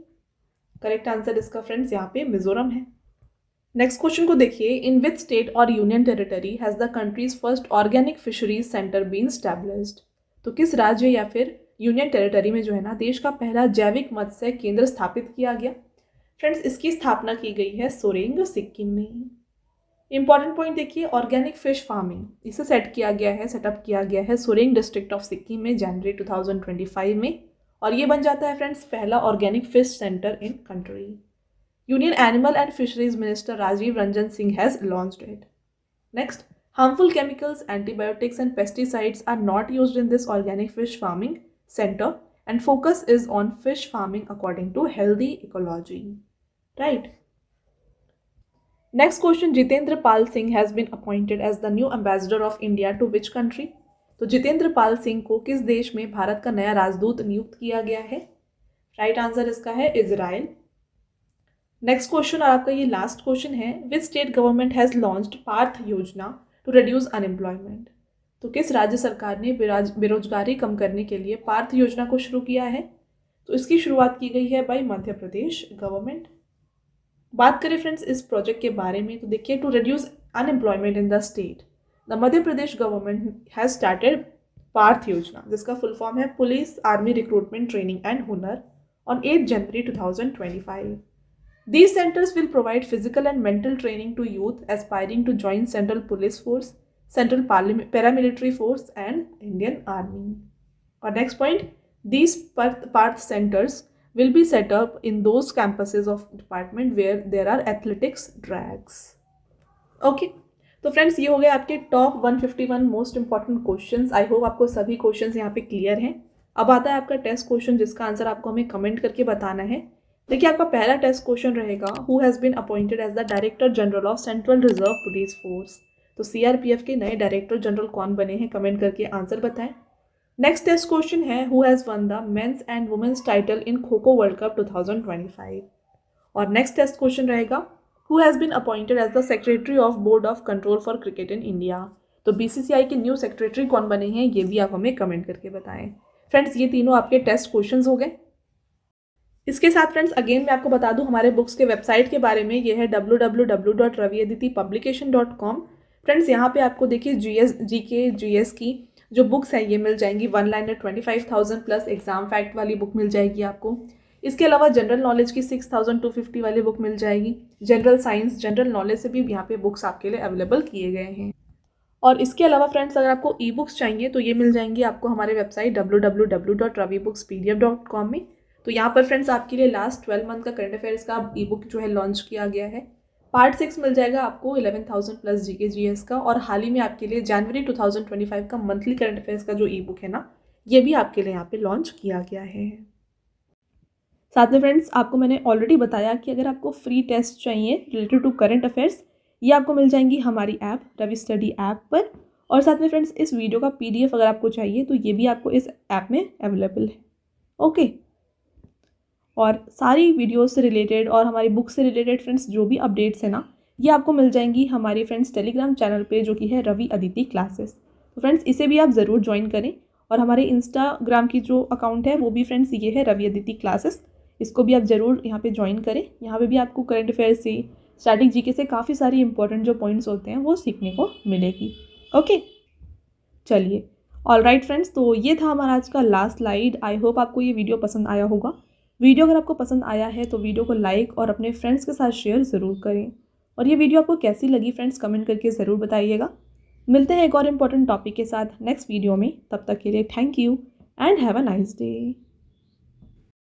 Correct answer इसका friends यहाँ पे मिजोरम है। Next question को देखिए, in which state और union territory has the country's first organic fisheries centre been established. तो किस राज्य या फिर यूनियन टेरिटरी में जो है ना देश का पहला जैविक मत्स्य केंद्र स्थापित किया गया। फ्रेंड्स, इसकी स्थापना की गई है सोरेंग सिक्किम में। इंपॉर्टेंट पॉइंट देखिए, ऑर्गेनिक फिश फार्मिंग इसे सेटअप किया गया है सोरेंग डिस्ट्रिक्ट ऑफ सिक्किम में जनवरी 2025 में, और ये बन जाता है फ्रेंड्स पहला organic fish centre in country. Union animal and fisheries minister Rajiv Ranjan Singh has launched it. Next, harmful chemicals, antibiotics and pesticides are not used in this organic fish farming center and focus is on fish farming according to healthy ecology, right? Next question, Jitendra Pal Singh has been appointed as the new ambassador of India to which country? तो जितेंद्र पाल सिंह को किस देश में भारत का नया राजदूत नियुक्त किया गया है? राइट आंसर इसका है इजराइल। नेक्स्ट क्वेश्चन और आपका ये लास्ट क्वेश्चन है, which state government has launched Parth योजना टू रिड्यूस अनएम्प्लॉयमेंट। तो किस राज्य सरकार ने बेरोजगारी कम करने के लिए पार्थ योजना को शुरू किया है? तो इसकी शुरुआत की गई है बाय मध्य प्रदेश गवर्नमेंट। बात करें फ्रेंड्स इस प्रोजेक्ट के बारे में, तो देखिए, to reduce unemployment in the state the Madhya Pradesh government has started Parth योजना, जिसका फुल फॉर्म है police army recruitment training and हुनर, on 8 January 2025। These centers will provide physical and mental training to youth aspiring to join Central Police Force, Central Paramilitary Force and Indian Army. Our next point, these Parth centers will be set up in those campuses of department where there are athletics tracks. Okay, तो friends ये हो गए आपके top 151 most important questions. I hope आपको सभी questions यहाँ पे clear हैं। अब आता है आपका टेस्ट क्वेश्चन, जिसका आंसर आपको हमें कमेंट करके बताना है। देखिए, आपका पहला टेस्ट क्वेश्चन रहेगा, who has been appointed as the director general of central reserve police force. तो सीआरपीएफ के नए डायरेक्टर जनरल कौन बने हैं, कमेंट करके आंसर बताएं। नेक्स्ट टेस्ट क्वेश्चन है, who has won the men's and women's title in kho kho world cup 2025। और नेक्स्ट टेस्ट क्वेश्चन रहेगा, who has been appointed as the secretary of board of control for cricket in India. तो BCCI के new secretary कौन बने हैं, ये भी आप हमें कमेंट करके बताएं। फ्रेंड्स, ये तीनों आपके टेस्ट क्वेश्चन हो गए। इसके साथ फ्रेंड्स अगेन मैं आपको बता दूं हमारे बुक्स के वेबसाइट के बारे में, ये है www.raviaditipublication.com। फ्रेंड्स, यहाँ पे आपको देखिए जीके जीएस की जो बुक्स हैं ये मिल जाएंगी। One liner 25,000 plus exam fact वाली बुक मिल जाएगी आपको। इसके अलावा जनरल नॉलेज की 6250 वाली बुक मिल जाएगी। जनरल साइंस, जनरल नॉलेज से भी यहाँ पे बुक्स आपके लिए अवेलेबल किए गए हैं। और इसके अलावा फ्रेंड्स अगर आपको ई बुक्स चाहिए तो ये मिल जाएंगी आपको हमारे वेबसाइट www.ravibookspdf.com में। तो यहाँ पर फ्रेंड्स आपके लिए लास्ट 12 मंथ का करंट अफेयर्स का ई बुक जो है लॉन्च किया गया है। पार्ट 6 मिल जाएगा आपको 11,000 प्लस जीके जीएस का, और हाल ही में आपके लिए जनवरी 2025 का मंथली करंट अफेयर्स का जो ई बुक है ना, ये भी आपके लिए यहाँ पे लॉन्च किया गया है। साथ में फ्रेंड्स आपको मैंने ऑलरेडी बताया कि अगर आपको फ्री टेस्ट चाहिए रिलेटेड टू करंट अफेयर्स, ये आपको मिल जाएंगी हमारी ऐप रवि स्टडी ऐप पर। और साथ में फ्रेंड्स इस वीडियो का पीडीएफ अगर आपको चाहिए तो ये भी आपको इस ऐप में अवेलेबल है। ओके, और सारी वीडियो से रिलेटेड और हमारी बुक से रिलेटेड फ्रेंड्स जो भी अपडेट्स है ना, ये आपको मिल जाएंगी हमारी फ्रेंड्स टेलीग्राम चैनल पे जो कि है रवि अदिति क्लासेस। तो फ्रेंड्स इसे भी आप ज़रूर ज्वाइन करें। और हमारे इंस्टाग्राम की जो अकाउंट है वो भी फ्रेंड्स ये है रवि अदिति क्लासेस, इसको भी आप ज़रूर यहाँ पे ज्वाइन करें। यहाँ पे भी आपको करंट अफेयर्स से, स्टैटिक जीके से काफ़ी सारी इंपॉर्टेंट जो पॉइंट्स होते हैं वो सीखने को मिलेगी। ओके, चलिए, ऑलराइट फ्रेंड्स, तो ये था हमारा आज का लास्ट स्लाइड। आई होप आपको ये वीडियो पसंद आया होगा। वीडियो अगर आपको पसंद आया है तो वीडियो को लाइक और अपने फ्रेंड्स के साथ शेयर ज़रूर करें। और ये वीडियो आपको कैसी लगी फ्रेंड्स कमेंट करके ज़रूर बताइएगा। मिलते हैं एक और इम्पॉर्टेंट टॉपिक के साथ नेक्स्ट वीडियो में। तब तक के लिए thank you and have a nice day.